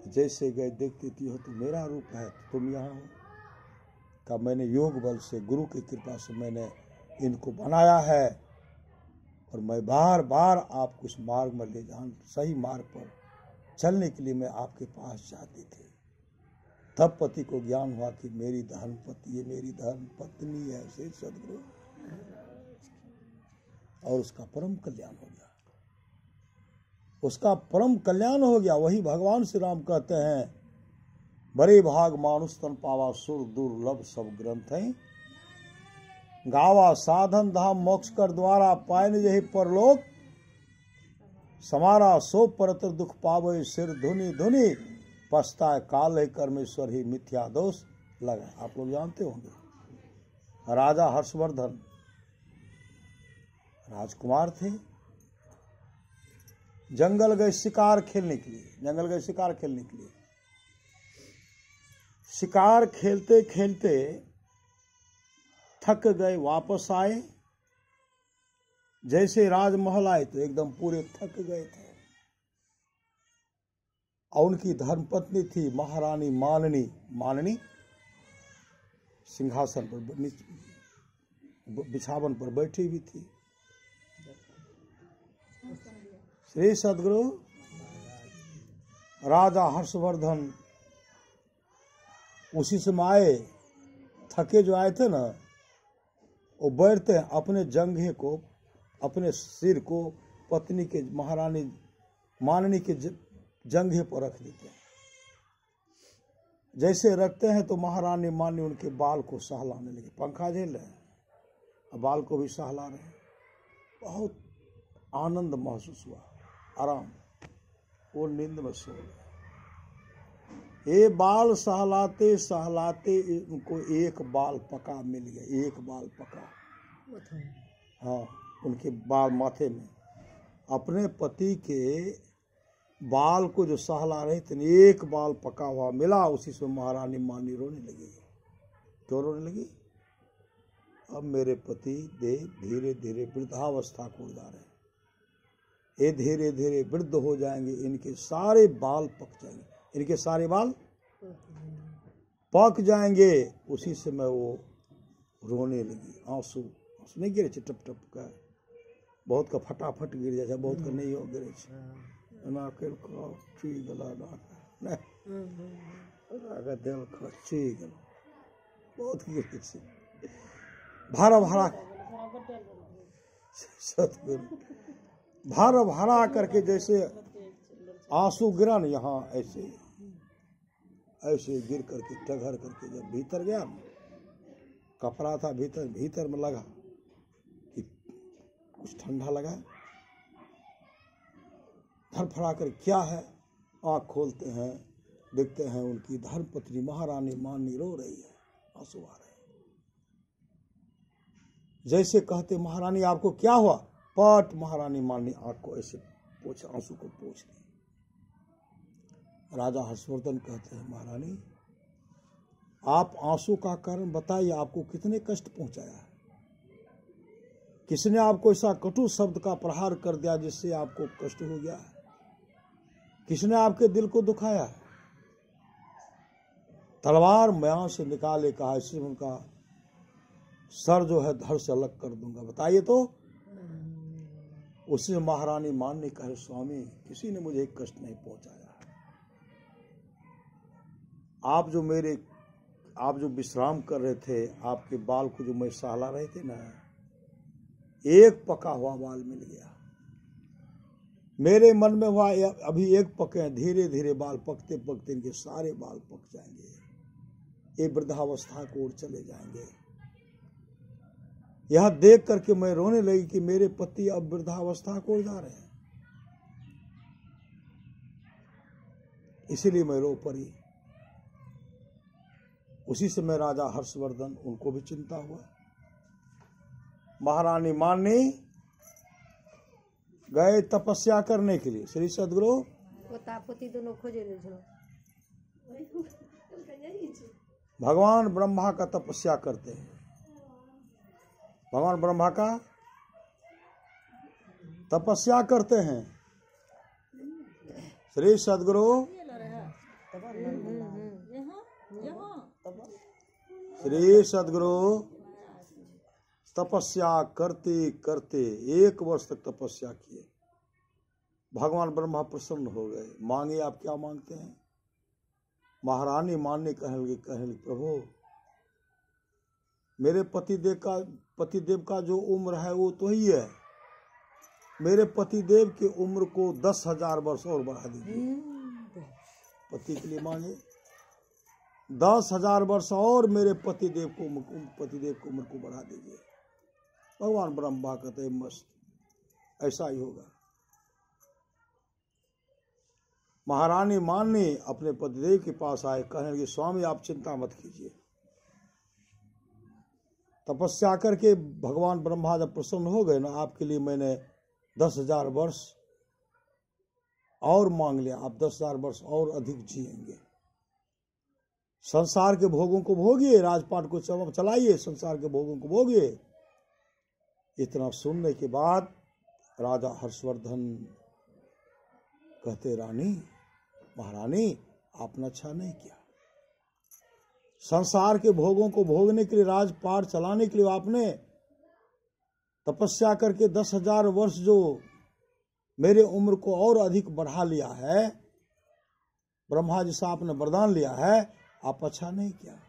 जैसे गए देखते थी हो तो मेरा रूप है, तुम यहाँ हो। का मैंने योग बल से, गुरु की कृपा से मैंने इनको बनाया है और मैं बार बार आपको उस मार्ग में ले जाऊं, सही मार्ग पर चलने के लिए मैं आपके पास जाती थी। तब पति को ज्ञान हुआ कि मेरी धर्म पति, ये मेरी धर्म पत्नी है, श्री सदगुरु, और उसका परम कल्याण हो गया, उसका परम कल्याण हो गया। वही भगवान श्री राम कहते हैं, बड़े भाग मानुष तन पावा सुर दुर्लभ सब ग्रंथ हैं, गावा साधन धाम मोक्ष कर द्वारा, पायन यही परलोक समारा, सो परतर दुख पावे सिर धुनि धुनि, पछताए काल है कर्मेश्वर ही मिथ्या दोष लगा। आप लोग जानते होंगे, राजा हर्षवर्धन राजकुमार थे, जंगल गए शिकार खेलने के लिए, जंगल गए शिकार खेलने के लिए। शिकार खेलते खेलते थक गए, वापस आए, जैसे राजमहल आए तो एकदम पूरे थक गए थे। और उनकी धर्मपत्नी थी महारानी माननी, माननी सिंहासन पर बिछावन पर बैठी हुई थी। श्री सदगुरु राजा हर्षवर्धन उसी समय आए, थके जो आए थे ना, वो बैठते हैं, अपने जंघे को, अपने सिर को पत्नी के, महारानी माननी के जंघे पर रख देते हैं। जैसे रखते हैं तो महारानी माननी उनके बाल को सहलाने लगे, पंखा झेल रहे हैं, बाल को भी सहला रहे हैं। बहुत आनंद महसूस हुआ, आराम, वो नींद में सो गए। ये बाल सहलाते सहलाते उनको एक बाल पका मिल गया, एक बाल पका, हाँ, उनके बाल माथे में। अपने पति के बाल को जो सहला रहे थे, एक बाल पका हुआ मिला, उसी से महारानी मानी रोने लगी। क्यों रोने लगी? अब मेरे पति देह धीरे धीरे वृद्धावस्था को जा रहे हैं, ये धीरे धीरे वृद्ध हो जाएंगे, इनके सारे बाल पक जाएंगे, इनके सारे बाल पक जाएंगे। उसी समय वो रोने लगी, आंसू, आंसू नहीं गिरे, टप टप का, बहुत का फटाफट गिर जाए, बहुत का नहीं हो गिरे, ना कर ची गला ना ना दिल खर्ची गला, बहुत गिरे से भारा भारा, सतगुरु भारा भारा करके जैसे आंसू गिरा न, यहाँ ऐसे ऐसे गिर करके टघर करके जब भीतर गया, कपड़ा था भीतर, भीतर में लगा कि कुछ ठंडा लगा, धड़फड़ा कर क्या है, आँख खोलते हैं, देखते हैं उनकी धर्मपत्नी महारानी माननी रो रही है, आंसू आ रहे हैं। जैसे कहते महारानी आपको क्या हुआ, पट महारानी माननी आँख को ऐसे पोछ, आंसू को पोछ दी। राजा हर्षवर्धन कहते हैं, महारानी आप आंसू का कारण बताइए, आपको कितने कष्ट पहुंचाया है, किसने आपको ऐसा कटु शब्द का प्रहार कर दिया जिससे आपको कष्ट हो गया है, किसने आपके दिल को दुखाया है? तलवार म्यान से निकाले, कहा इससे उनका सर जो है धड़ से अलग कर दूंगा, बताइए तो। उससे महारानी मान ने कहा, स्वामी किसी ने मुझे कष्ट नहीं पहुंचाया, आप जो विश्राम कर रहे थे, आपके बाल को जो मैं सहला रहे थे ना, एक पका हुआ बाल मिल गया। मेरे मन में हुआ अभी एक पके हैं, धीरे धीरे बाल पकते पकते इनके सारे बाल पक जाएंगे, ये वृद्धावस्था को ओर चले जाएंगे। यह देख करके मैं रोने लगी कि मेरे पति अब वृद्धावस्था को जा रहे हैं, इसीलिए मैं रो पड़ी। उसी समय राजा हर्षवर्धन, उनको भी चिंता हुआ। महारानी माननी गए तपस्या करने के लिए, श्री सदगुरु पोता पोती दोनों खोजे रहे थे। भगवान ब्रह्मा का तपस्या करते हैं, भगवान ब्रह्मा का तपस्या करते हैं। श्री सदगुरु श्री सदगुरु तपस्या करते करते 1 वर्ष तक तपस्या किए। भगवान ब्रह्मा प्रसन्न हो गए। मांगे आप क्या मांगते हैं? महारानी मानने कहने लगी प्रभु मेरे पतिदेव का जो उम्र है वो तो ही है, मेरे पतिदेव की उम्र को 10,000 वर्ष और बढ़ा दीजिए। पति के लिए मांगे 10,000 वर्ष और मेरे पतिदेव की उम्र को बढ़ा दीजिए। भगवान ब्रह्मा कहते मस्त, ऐसा ही होगा। महारानी माननी अपने पतिदेव के पास आए, कहने लगे स्वामी आप चिंता मत कीजिए। तपस्या करके भगवान ब्रह्मा जब प्रसन्न हो गए ना, आपके लिए मैंने 10,000 वर्ष और मांग लिया, आप 10,000 वर्ष और अधिक जिएंगे। संसार के भोगों को भोगिए, राजपाट को चलाइए, संसार के भोगों को भोगिए। इतना सुनने के बाद राजा हर्षवर्धन कहते रानी महारानी आपने अच्छा नहीं किया। संसार के भोगों को भोगने के लिए, राजपाट चलाने के लिए आपने तपस्या करके 10,000 वर्ष जो मेरे उम्र को और अधिक बढ़ा लिया है, ब्रह्मा जी से आपने वरदान लिया है, आप अच्छा नहीं किया।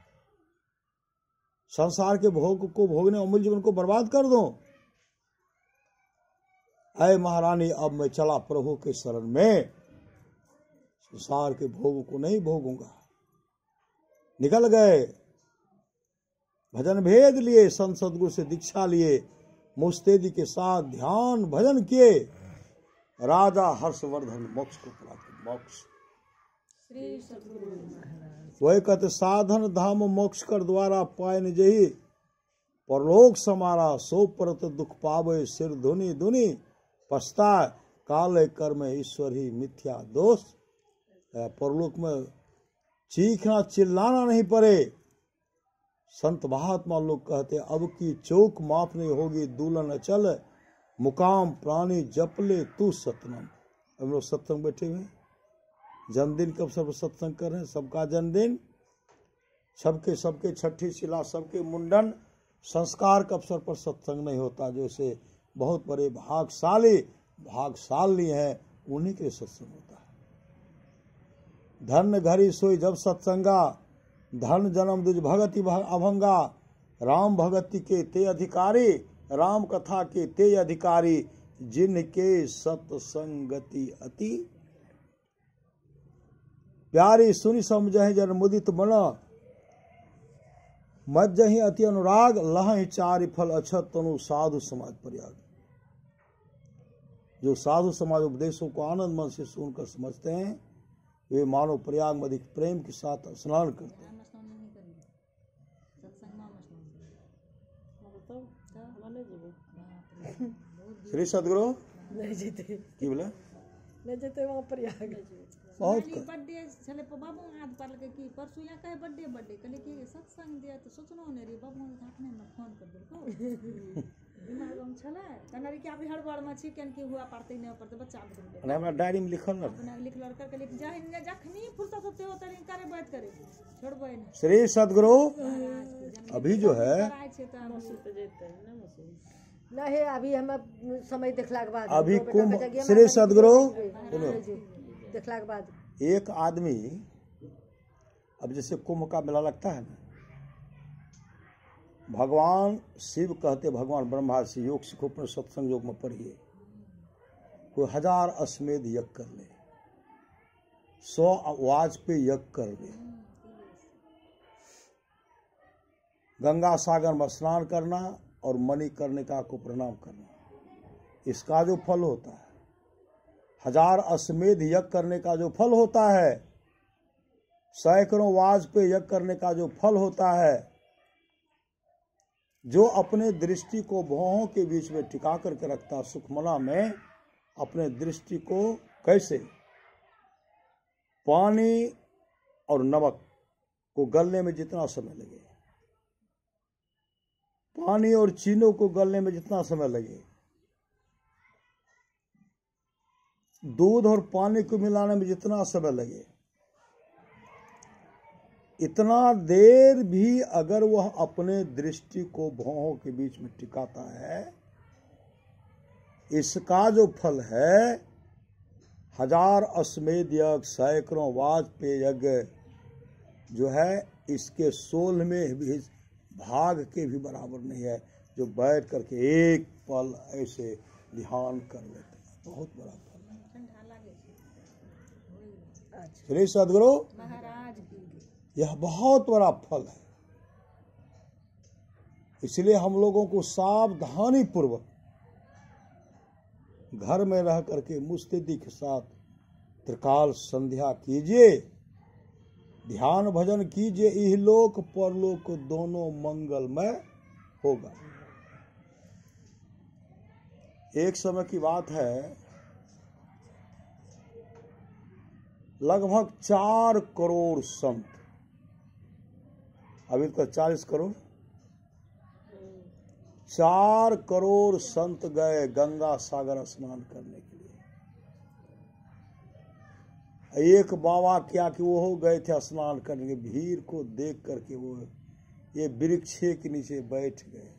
संसार के भोग को भोगने अमूल्य जीवन को बर्बाद कर दो। ऐ महारानी अब मैं चला प्रभु के शरण में, संसार के भोगों को नहीं भोगूंगा। निकल गए, भजन भेद लिए, संत सदगुरु से दीक्षा लिए, मुस्तैदी के साथ ध्यान भजन किए। राजा हर्षवर्धन मोक्ष को प्राप्त। मोक्ष वही कहते साधन धाम मोक्ष कर द्वारा पाए निजहि, परलोक समारा सो परत दुख पावे, सिर धुनि धुनि पछताए, काले कर्म ईश्वर ही मिथ्या दोष। परलोक में चीखना चिल्लाना नहीं पड़े। संत महात्मा लोग कहते अब की चौक माफ नहीं होगी, दूल्हन अचल मुकाम प्राणी जपले तू सतनम। हम लोग सत्संग बैठे हुए, जन्मदिन कब सब सत्संग कर रहे हैं, सबका जन्मदिन, सबके छठी शिला, सबके मुंडन संस्कार के अवसर पर सत्संग नहीं होता। जैसे बहुत बड़े भागशाली हैं, उन्हीं के सत्संग होता है। धन घरी सोई जब सत्संगा, धन जन्म दुज भगति अभंगा, राम भगति के ते अधिकारी, राम कथा के ते अधिकारी, जिनके सत्संगति अति प्यारी, सुनि समझहि जन मुदित मन, मज्जहि अति अनुराग, लहहि चारि फल अछत तनु साधु समाज प्रयाग। जो साधु समाज उपदेशों को आनंद मन से सुनकर समझते हैं, वे मानव प्रयाग में अधिक प्रेम के साथ स्नान करते हैं। श्री सदगुरु नहीं जीते, की बोले नहीं जीते वहाँ प्रयाग। बहुत बर्थडे छले बाबू हाथ पालके की परसों यहाँ कहे बर्थडे कहले कि सत्संग दिया तो सोचनो ने रे बाबू अपने में फोन कर देलको दिमाग में छले कनारी के अभी हड़बड़ में छी केन की हुआ पड़ते नहीं पड़ते बच्चा बदल हमरा डायरी में लिखल ना, अपना लिखल करके लिख जाहि जखनी फुर्सत होते हो तरी करे बात करे छोड़बे नहीं। श्री सदगुरु अभी जो है नहीं, अभी हम समय देखला के बाद अभी कुंभ, श्री सदगुरु देखला के बाद एक आदमी, अब जैसे कुंभ का मेला लगता है ना, भगवान शिव कहते भगवान ब्रह्मा से योग सीखो, अपने सत्संग योग में पढ़िए, कोई 1000 अश्वमेध यज्ञ कर ले, 100 वाजपेयी यज्ञ कर ले, गंगा सागर में स्नान करना और मणिकर्णिका को प्रणाम करना, इसका जो फल होता है, 1000 अश्वमेध यज्ञ करने का जो फल होता है, सैकड़ों वाजपेयी यज्ञ करने का जो फल होता है, जो अपने दृष्टि को भौहों के बीच में टिका करके रखता, सुखमना में अपने दृष्टि को कैसे, पानी और नमक को गलने में जितना समय लगे, पानी और चीनों को गलने में जितना समय लगे, दूध और पानी को मिलाने में जितना समय लगे, इतना देर भी अगर वह अपने दृष्टि को भौहों के बीच में टिकाता है, इसका जो फल है 1000 अश्वमेध यज्ञ, सैकड़ों वाजपेयी यज्ञ, जो है इसके सोल में भी भाग के भी बराबर नहीं है, जो बैठ करके एक पल ऐसे ध्यान कर लेते हैं। बहुत बड़ा फल है। ठंडा लागे अच्छा श्री सदगुरु महाराज की यह बहुत बड़ा फल है। इसलिए हम लोगों को सावधानी पूर्वक घर में रह करके मुस्तैदी के साथ त्रिकाल संध्या कीजिए, ध्यान भजन कीजिए, इहलोक परलोक दोनों मंगलमय होगा। एक समय की बात है, लगभग 4 करोड़ संत, अभी तक 40 करोड़, 4 करोड़ संत गए गंगा सागर स्नान करने के लिए। एक बाबा क्या कि वो गए थे स्नान करने के, भीड़ को देख करके वो ये वृक्ष के नीचे बैठ गए।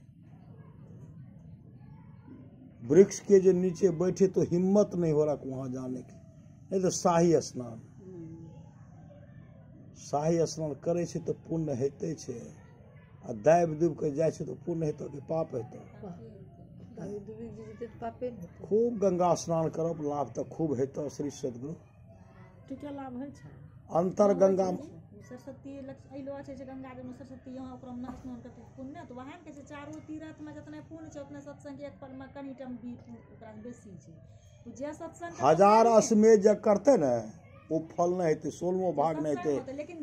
वृक्ष के जो नीचे बैठे तो हिम्मत नहीं हो रहा वहां जाने की, नहीं तो शाही स्नान, शाही स्नान करे छे तो पुण्य हेते छे, आ दाबि दुबि के जाए छे तो पुण्य हेतौ कि पाप हेतौ। दादी दुबी जी जीते तो पापे नहीं होते। खूब गंगा स्नान करब, लाभ तो खूब हेतौ। श्री सदगुरु ठीके लाभ है छै। अंतर गंगा सरस्वती अइलो छै जे गंगा जब सरस्वती यहाँ ओकरा में स्नान करते पुण्य तो वहां के चारों तीर्थ में जितने पुण्य छै उतने सत्संग एक पल में कनिटम भी ओकरा बेसी छै। तो जे सत्संग हजार अश्वमेध जब करते न वो फल नहीं हेते, 16वां भाग नहीं हेते।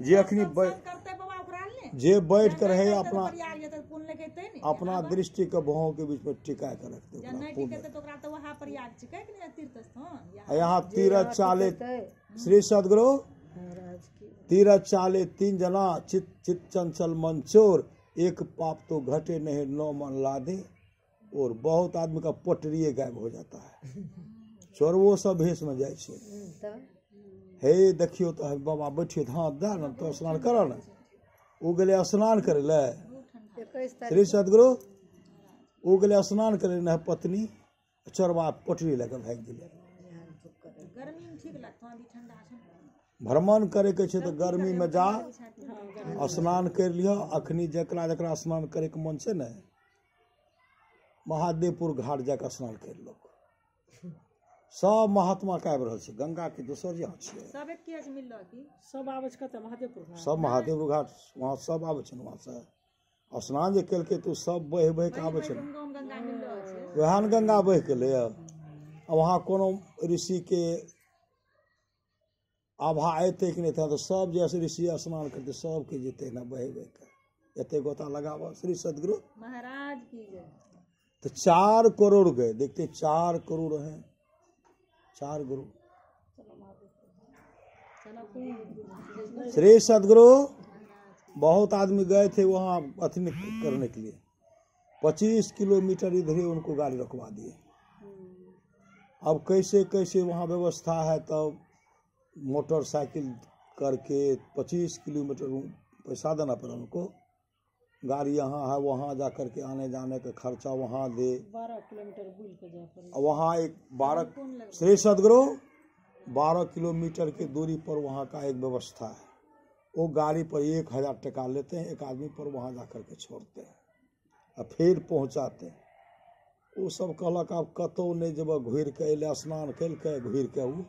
जे अखनी करते बाबा ओकरा ने जे बैठ कर है अपना परियार जेते पुण्य लेकेते ने अपना दृष्टि के भवों के बीच में टिका के रखते जे ओकरा नहीं पुण्य। टिकते तो ओकरा तो वहां परियार छिकै कि नहीं तीर्थ स्थान आ यहाँ तीरथ चाले, कहते श्री सदगुरु महाराज की तीरथ चाले 3 जना, चित चंचल मन चोर, एक पाप तो घटे नहीं 9 मन लादे। और बहुत आदमी का पटरिए गायब हो जाता है, चोरवो सब भेष में जाए छे। तो हे देखियो तो बाबा बैठियो तो हाथ दा न तो स्नान कर न, ओ गेले स्नान करे ले। 21 तारीख श्री सदगुरु ओ गेले स्नान करे न, पत्नी चोरवा पटरी लगे भाग गेले। गर्मी में ठीक लगतो अभी ठंडा छै भ्रमण करे के छै तो गर्मी में जा स्नान कर लियो। अखनी जकरा जकरा स्नान करे के मन छै न, महादेवपुर घाट जाकर स्नान कर लो। सब महात्मा का आबि रहल छै, गंगा के दोसर जहाँ छियै, सब एक के मिललो की सब आबै छै कते महादेवपुर घाट। सब महादेव घाट वहाँ सब आबै छै वहाँ से स्नान जे केलकै तो सब बहि बहि के आबै छै। गंगा में गंगा मिललो छै वएह न गंगा बहि के ले वहाँ कोनो ऋषि के आभा अयतै कि नहीं था तो सब जैसे ऋषि स्नान करते सबके जेते न बहि बहि के एते गोता लगाबो। श्री सदगुरु महाराज की जय। तो 4 करोड़ गए, देखते 4 करोड़ हैं, 4 गुरु। चलो श्री सदगुरु बहुत आदमी गए थे वहाँ अथी करने के लिए, 25 किलोमीटर इधर ही उनको गाड़ी रखवा दिए। अब कैसे कैसे वहाँ व्यवस्था है, तब मोटरसाइकिल करके 25 किलोमीटर पैसा देना पड़ा उनको, गाड़ी यहाँ है वहाँ जा करके आने जाने का खर्चा वहाँ दे, 12 किलोमीटर बुल के जाए पड़े। वहाँ एक 12 श्री सदगुरु 12 किलोमीटर की दूरी पर वहाँ का एक व्यवस्था है, वो गाड़ी पर 1000 टका लेते हैं एक आदमी पर, वहाँ जा करके छोड़ते हैं और फिर पहुँचाते हैं। वो सब कहलक आब कतौ नहीं जब घुर के अल, स्नान कल के घुर के वो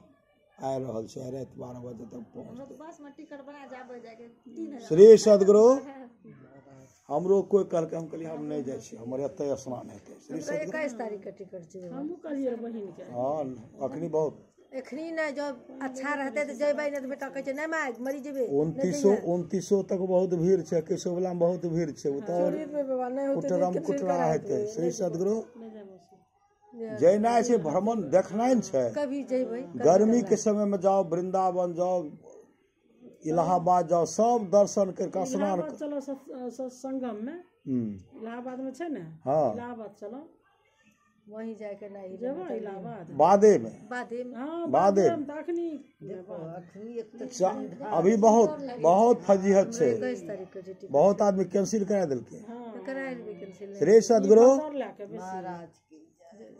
आ रहल छै, रात 12 बजे तक पहुँचते। बस में टिकट बना जाबे जाके 3000 श्री सदगुरु हमरो कोई कहलकै, हम कहलिए हम नहीं जाइ छी, हमर एतै स्नान हेतै। श्री सदगुरु 21 तारीख के टिकट छै। हमहूँ कहलियै बहिन के हाँ अखनी बहुत एखनी ना जब अच्छा रहते तो जेबै नहीं तो बेटा कहै छै नहीं माय मरी जेबे 29 तक बहुत भीड़ छै, केशवला में बहुत भीड़ छै, वो तो और बाबा नहीं होते कुटरम कुटरा हेतै। श्री सदगुरु नहीं जाए मौसी। जैनाइ छै, भ्रमण देखनाइ छै। कभी जेबै गर्मी के समय में जाओ, वृंदावन जाओ, इलाहाबाद जाओ, सब दर्शन करके स्नान इलाहाबाद चलो संगम में, इलाहाबाद में छै ने, हाँ इलाहाबाद चलो वहीं जाके नहीं जेबो इलाहाबाद। बादे में बादे में हाँ बादे में तो अखनी अखनी एक तो अभी बहुत फजीहत छै, 21 तारीख के टिकट बहुत आदमी कैंसिल करा देलकै। करा लेबै कैंसिल श्री सदगुरु और लाके बेसी महाराज की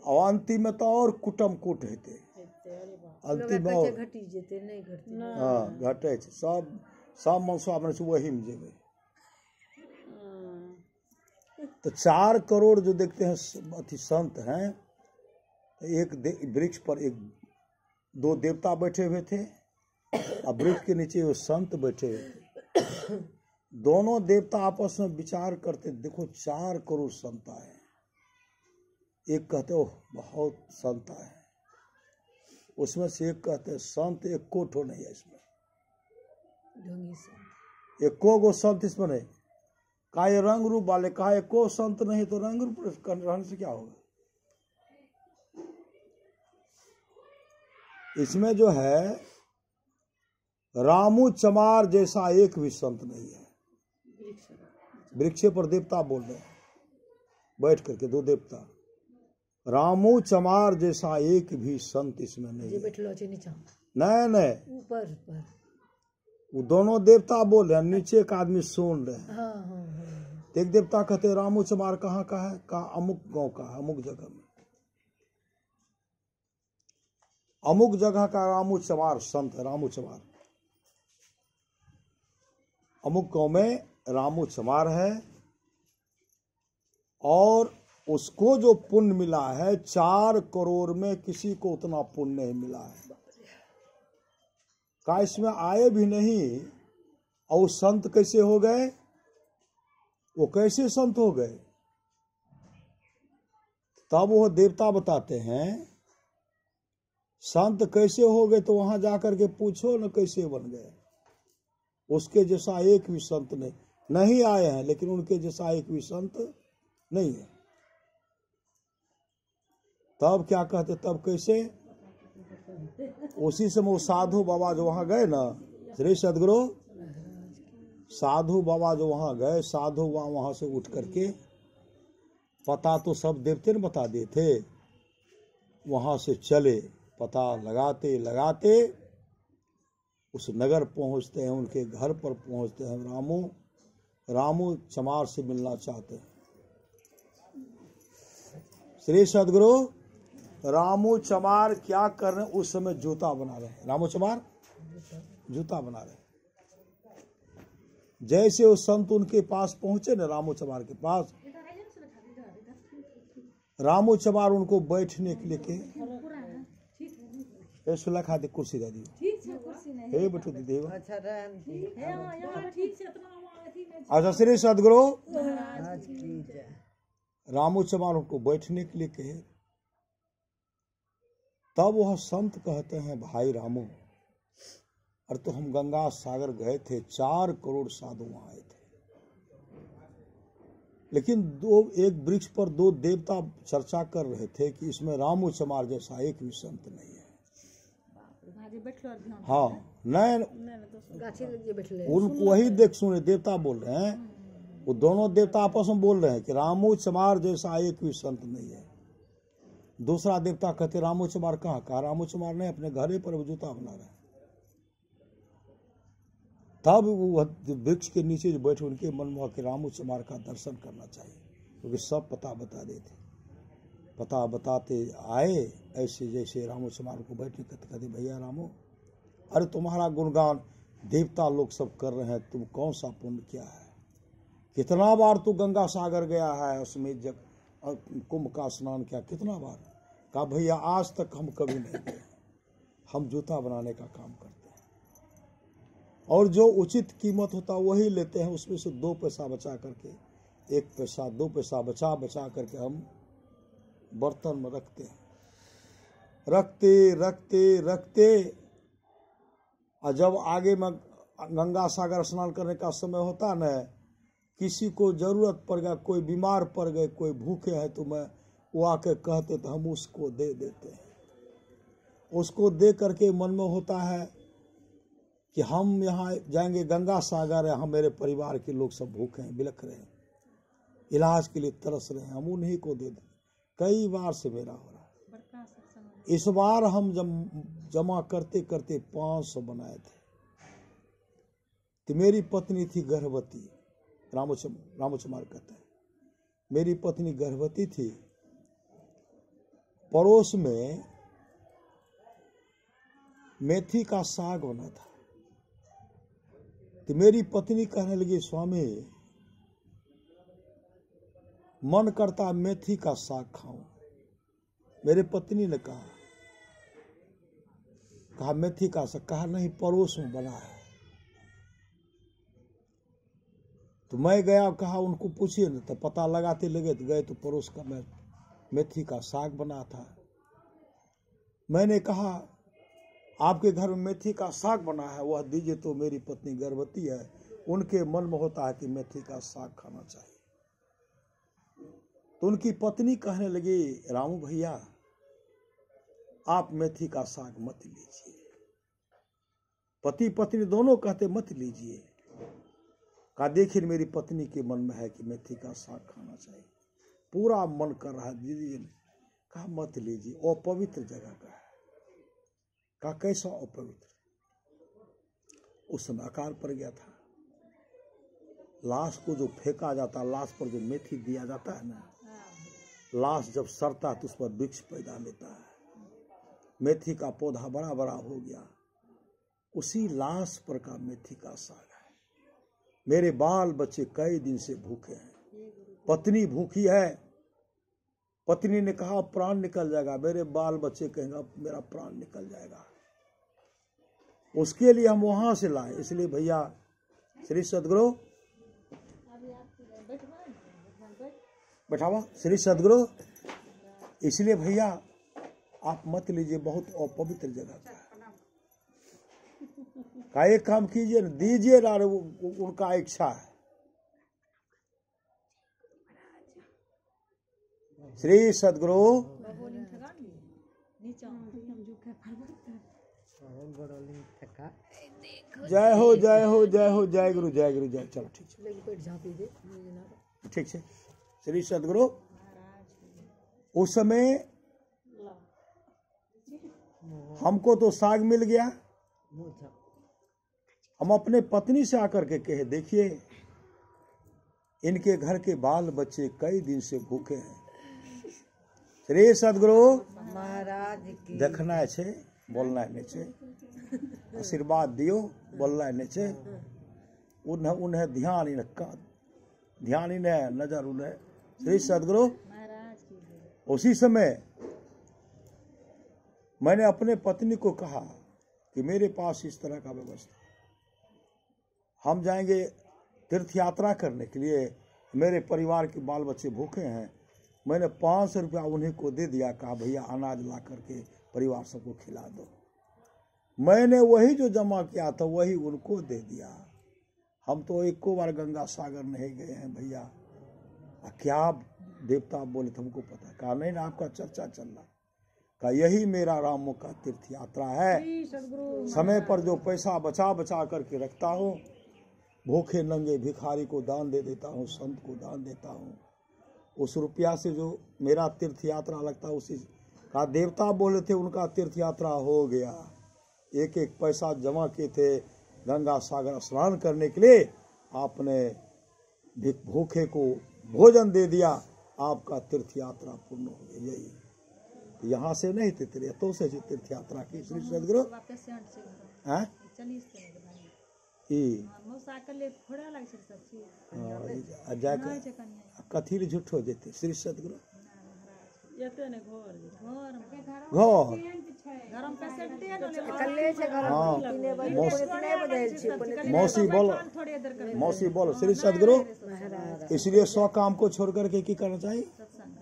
और अंतिम में तो और कुटम कुट हेतै, हेतै। अरे बाप अंतिम में लोग और घटी जेते नहीं घटते। हाँ घटे छै, सब सब मनसवा बने से वही में जेबे। तो 4 करोड़ जो देखते हैं अति संत हैं, एक वृक्ष पर एक 2 देवता बैठे हुए थे और वृक्ष के नीचे वो संत बैठे हुए थे। दोनों देवता आपस में विचार करते, देखो 4 करोड़ संत आए। एक कहते ओह बहुत संत आए, उसमें से एक कहते संत एक कोठो नहीं है इसमें, एको गो संत इसमें नहीं। कहा ये रंग रूप वाले, कहा एको संत नहीं तो रंग रूप रहने से क्या होगा। इसमें जो है रामू चमार जैसा एक भी संत नहीं है। वृक्ष पर देवता बोल रहे हैं बैठ करके, 2 देवता, रामू चमार जैसा एक भी संत इसमें नहीं है। नहीं ऊपर वो दोनों देवता बोल रहे हैं, नीचे एक आदमी सुन रहे हैं। हाँ। एक देवता कहते हैं रामू चमार कहाँ का है, कहा अमुक गांव का है, अमुक जगह में, अमुक जगह का रामू चमार संत है। रामू चमार अमुक गांव में रामू चमार है, और उसको जो पुण्य मिला है 4 करोड़ में किसी को उतना पुण्य नहीं मिला है। का इसमें आए भी नहीं, और संत कैसे हो गए, वो कैसे संत हो गए। तब वो देवता बताते हैं संत कैसे हो गए, तो वहां जाकर के पूछो न कैसे बन गए। उसके जैसा एक भी संत नहीं आए हैं, लेकिन उनके जैसा एक भी संत नहीं है। तब क्या कहते, तब कैसे, उसी समय वो साधु बाबा जो वहां गए ना, श्री सदगुरु साधु बाबा जो वहां गए, साधु बाबा वहां से उठ करके, पता तो सब देवते ने बता दिए थे, वहां से चले, पता लगाते लगाते उस नगर पहुंचते हैं, उनके घर पर पहुंचते हैं। रामू चमार से मिलना चाहते हैं। श्री सदगुरु रामू चमार क्या कर रहे हैं, उस समय जूता बना रहे हैं। रामू चमार जूता बना रहे हैं। जैसे वो संत उनके पास पहुंचे ना, रामू चमार के पास, रामू चमार उनको बैठने के लिए के खा दे, कुर्सी दे दी, हे बैठो दीदी। अच्छा श्री सदगुरु रामू चमार उनको बैठने के लिए कहे। तब वह संत कहते हैं भाई रामू, अरे तो हम गंगा सागर गए थे, 4 करोड़ साधु वहां आए थे, लेकिन एक वृक्ष पर 2 देवता चर्चा कर रहे थे कि इसमें रामू चमार जैसा एक भी संत नहीं है। हाँ नहीं, उनको वही देख सुने देवता बोल रहे हैं, वो दोनों देवता आपस में बोल रहे हैं कि रामू चमार जैसा एक भी संत नहीं है। दूसरा देवता कहते रामू चमार कहाँ, कहा रामू चमार नहीं, अपने घरे पर जूता बना रहे हैं। तब वो वृक्ष के नीचे जो बैठे, उनके मन में कि रामू चमार का दर्शन करना चाहिए, क्योंकि सब पता बता देते। पता बताते आए, ऐसे जैसे रामू चमार को बैठने कहते भैया रामू, अरे तुम्हारा गुणगान देवता लोग सब कर रहे हैं, तुम कौन सा पुण्य किया है, कितना बार तू गंगा सागर गया है, उसमें जब कुंभ का स्नान किया, कितना बार। कहा भैया आज तक हम कभी नहीं गए, हम जूता बनाने का काम करते हैं, और जो उचित कीमत होता वही लेते हैं, उसमें से 2 पैसा बचा करके, 1 पैसा 2 पैसा बचा करके हम बर्तन में रखते हैं, रखते और जब आगे में गंगा सागर स्नान करने का समय होता न, किसी को जरूरत पड़ गया, कोई बीमार पड़ गए, कोई भूखे हैं, तो मैं वो आके कहते तो हम उसको दे देते हैं। उसको दे करके मन में होता है कि हम यहाँ जाएंगे गंगा सागर, यहाँ मेरे परिवार के लोग सब भूखे हैं, बिलख रहे हैं, इलाज के लिए तरस रहे हैं, हम उन्हीं को दे दें। कई बार से मेरा हो रहा है। इस बार हम जमा करते करते 500 बनाए थे। तो मेरी पत्नी थी गर्भवती, रामू चमार कहते हैं, मेरी पत्नी गर्भवती थी, पड़ोस में मेथी का साग बना था, तो मेरी पत्नी कहने लगी, स्वामी मन करता मेथी का साग खाऊं। मेरे पत्नी ने कहा मेथी का साग, कहा नहीं पड़ोस में बना है। तो मैं गया, कहा उनको पूछिए ना, तो पता लगाते लगे तो गए तो पड़ोस का मेथी का साग बना था। मैंने कहा आपके घर में मेथी का साग बना है, वह दीजिए। तो मेरी पत्नी गर्भवती है, उनके मन में होता है कि मेथी का साग खाना चाहिए। तो उनकी पत्नी कहने लगी, रामू भैया आप मेथी का साग मत लीजिए। पति पत्नी दोनों कहते मत लीजिए। कहा देखिए मेरी पत्नी के मन में है कि मेथी का साग खाना चाहिए, पूरा मन कर रहा है दीदी ने। कहा मत लीजिए, अपवित्र जगह का है। कहा कैसा अपवित्र? उस समय अकाल पड़ गया था। लाश को जो फेंका जाता, लाश पर जो मेथी दिया जाता है ना, लाश जब सड़ता है तो उस पर वृक्ष पैदा लेता है। मेथी का पौधा बड़ा बड़ा हो गया, उसी लाश पर का मेथी का साग है। मेरे बाल बच्चे कई दिन से भूखे हैं, पत्नी भूखी है। पत्नी ने कहा प्राण निकल जाएगा, मेरे बाल बच्चे कहेंगे मेरा प्राण निकल जाएगा। उसके लिए हम वहां से लाए। इसलिए भैया श्री सदगुरु बैठावा, श्री सदगुरु, इसलिए भैया आप मत लीजिए, बहुत अपवित्र जगह का है। का एक काम कीजिए, दीजिए ना, उनका इच्छा है। श्री सदगुरु जय हो जय हो जय हो, जय गुरु जय गुरु जय। चलो ठीक है, ठीक है। श्री सदगुरु उस समय हमको तो साग मिल गया। हम अपने पत्नी से आकर के कहे देखिए इनके घर के बाल बच्चे कई दिन से भूखे हैं। श्री सदगुरु महाराज की देखना है, बोलना है, आशीर्वाद दियो, बोलना है। उन्हें ध्यान ही नहीं, नजर उन्हें। श्री सदगुरु उसी समय मैंने अपने पत्नी को कहा कि मेरे पास इस तरह का व्यवस्था, हम जाएंगे तीर्थ यात्रा करने के लिए, मेरे परिवार के बाल बच्चे भूखे हैं। मैंने 500 रुपया उन्हीं को दे दिया, कहा भैया अनाज ला करके परिवार सबको खिला दो। मैंने वही जो जमा किया था वही उनको दे दिया। हम तो एको बार गंगा सागर नहीं गए हैं भैया। क्या आप देवता बोले तो हमको पता। कहा नहीं ना, आपका चर्चा चल रहा। कहा यही मेरा रामों का तीर्थ यात्रा है। समय पर जो पैसा बचा बचा करके रखता हूँ, भूखे नंगे भिखारी को दान दे देता हूँ, संत को दान देता हूँ। उस रुपया से जो मेरा तीर्थ यात्रा लगता है उसी का देवता बोले थे उनका तीर्थ यात्रा हो गया। एक एक पैसा जमा किए थे गंगा सागर स्नान करने के लिए, आपने भूखे को भोजन दे दिया, आपका तीर्थ यात्रा पूर्ण हो गई। यही यहाँ से नहीं थे तो से तीर्थ यात्रा की। श्री सदगुरु हैं कथी ले झूठ हो जेते। श्री सदगुरु मौसी बोलो श्री सदगुरु। इसलिए 100 काम को छोड़ करके क्या करना चाहिए?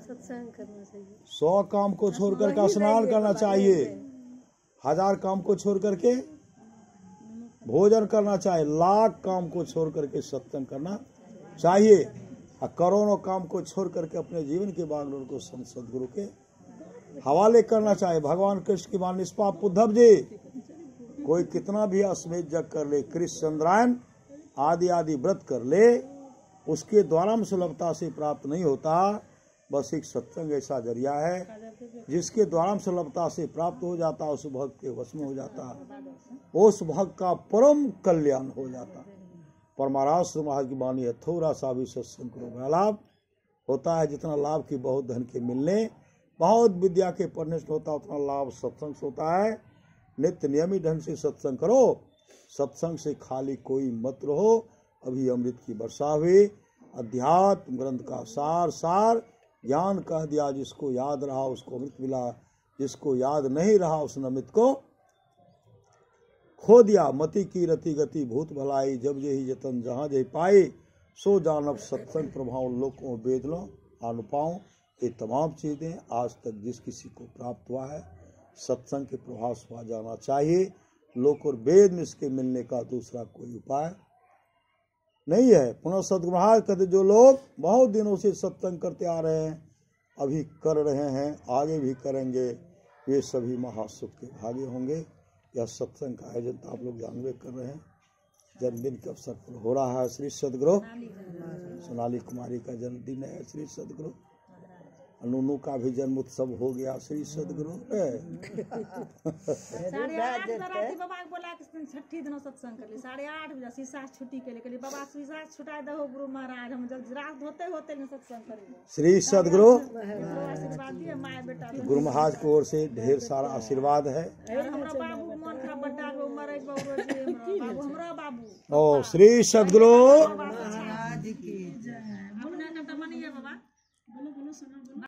सत्संग करना चाहिए। 100 काम को छोड़ करके स्नान करना चाहिए। 1000 काम को छोड़ करके भोजन करना चाहिए। 1,00,000 काम को छोड़ करके सत्संग करना चाहिए। और करोड़ों काम को छोड़ करके अपने जीवन के बागडोर को संत सदगुरु के हवाले करना चाहिए। भगवान कृष्ण की मान निष्पाप उद्धव जी, कोई कितना भी अश्वमेध जग कर ले, कृष्ण चंद्रायन आदि आदि व्रत कर ले, उसके द्वारा में सुलभता से प्राप्त नहीं होता। बस एक सत्संग ऐसा जरिया है जिसके द्वारा सुलभता से प्राप्त हो जाता, उस भक्त के वश में हो जाता, उस भक्त का परम कल्याण हो जाता। परमाराष्ट्र महाराज की वाणी है, थोड़ा सा भी सत्संग करो बड़ा लाभ होता है। जितना लाभ की बहुत धन के मिलने, बहुत विद्या के पढ़ने से होता, उतना लाभ सत्संग से होता है। नित्य नियमित ढंग से सत्संग करो, सत्संग से खाली कोई मत रहो। अभी अमृत की वर्षा हुई, अध्यात्म ग्रंथ का सार ज्ञान कह दिया। जिसको याद रहा उसको अमृत मिला, जिसको याद नहीं रहा उसने अमृत को खो दिया। मति की रति गति भूत भलाई, जब यही जतन जहाँ जय पाए, सो जानब सत्संग प्रभाव लोकों वेद लो अनुपाओ। ये तमाम चीजें आज तक जिस किसी को प्राप्त हुआ है सत्संग के प्रभाव से हुआ जाना चाहिए। लोक और वेद में इसके मिलने का दूसरा कोई उपाय नहीं है। पुनः सदगुरु महाराज कहते जो लोग बहुत दिनों से सत्संग करते आ रहे हैं, अभी कर रहे हैं, आगे भी करेंगे, वे सभी महासुख के भागी होंगे। यह सत्संग का आयोजन तो आप लोग जानवे कर रहे हैं, जन्मदिन के अवसर पर हो रहा है। श्री सदगुरु सोनाली कुमारी का जन्मदिन है। श्री सदगुरु नूनू का भी जन्म उत्सव हो गया। श्री सदगुरु 8:30 राति बाबा के बोला कि छठी दिन सत्संग कर ली। 8:30 बजे शीशा छुट्टी के लिए बाबा शीशा छुटा दो गुरु महाराज, हम जब रात होते नहीं सत्संग करेंगे। श्री सदगुरु आशीर्वाद दिए माए बेटा। गुरु महाराज की ओर से ढेर सारा आशीर्वाद है। हमरा बाबू मन खराब बड्डा के उम्र है, बाबू हमरा बाबू। ओ श्री सदगुरु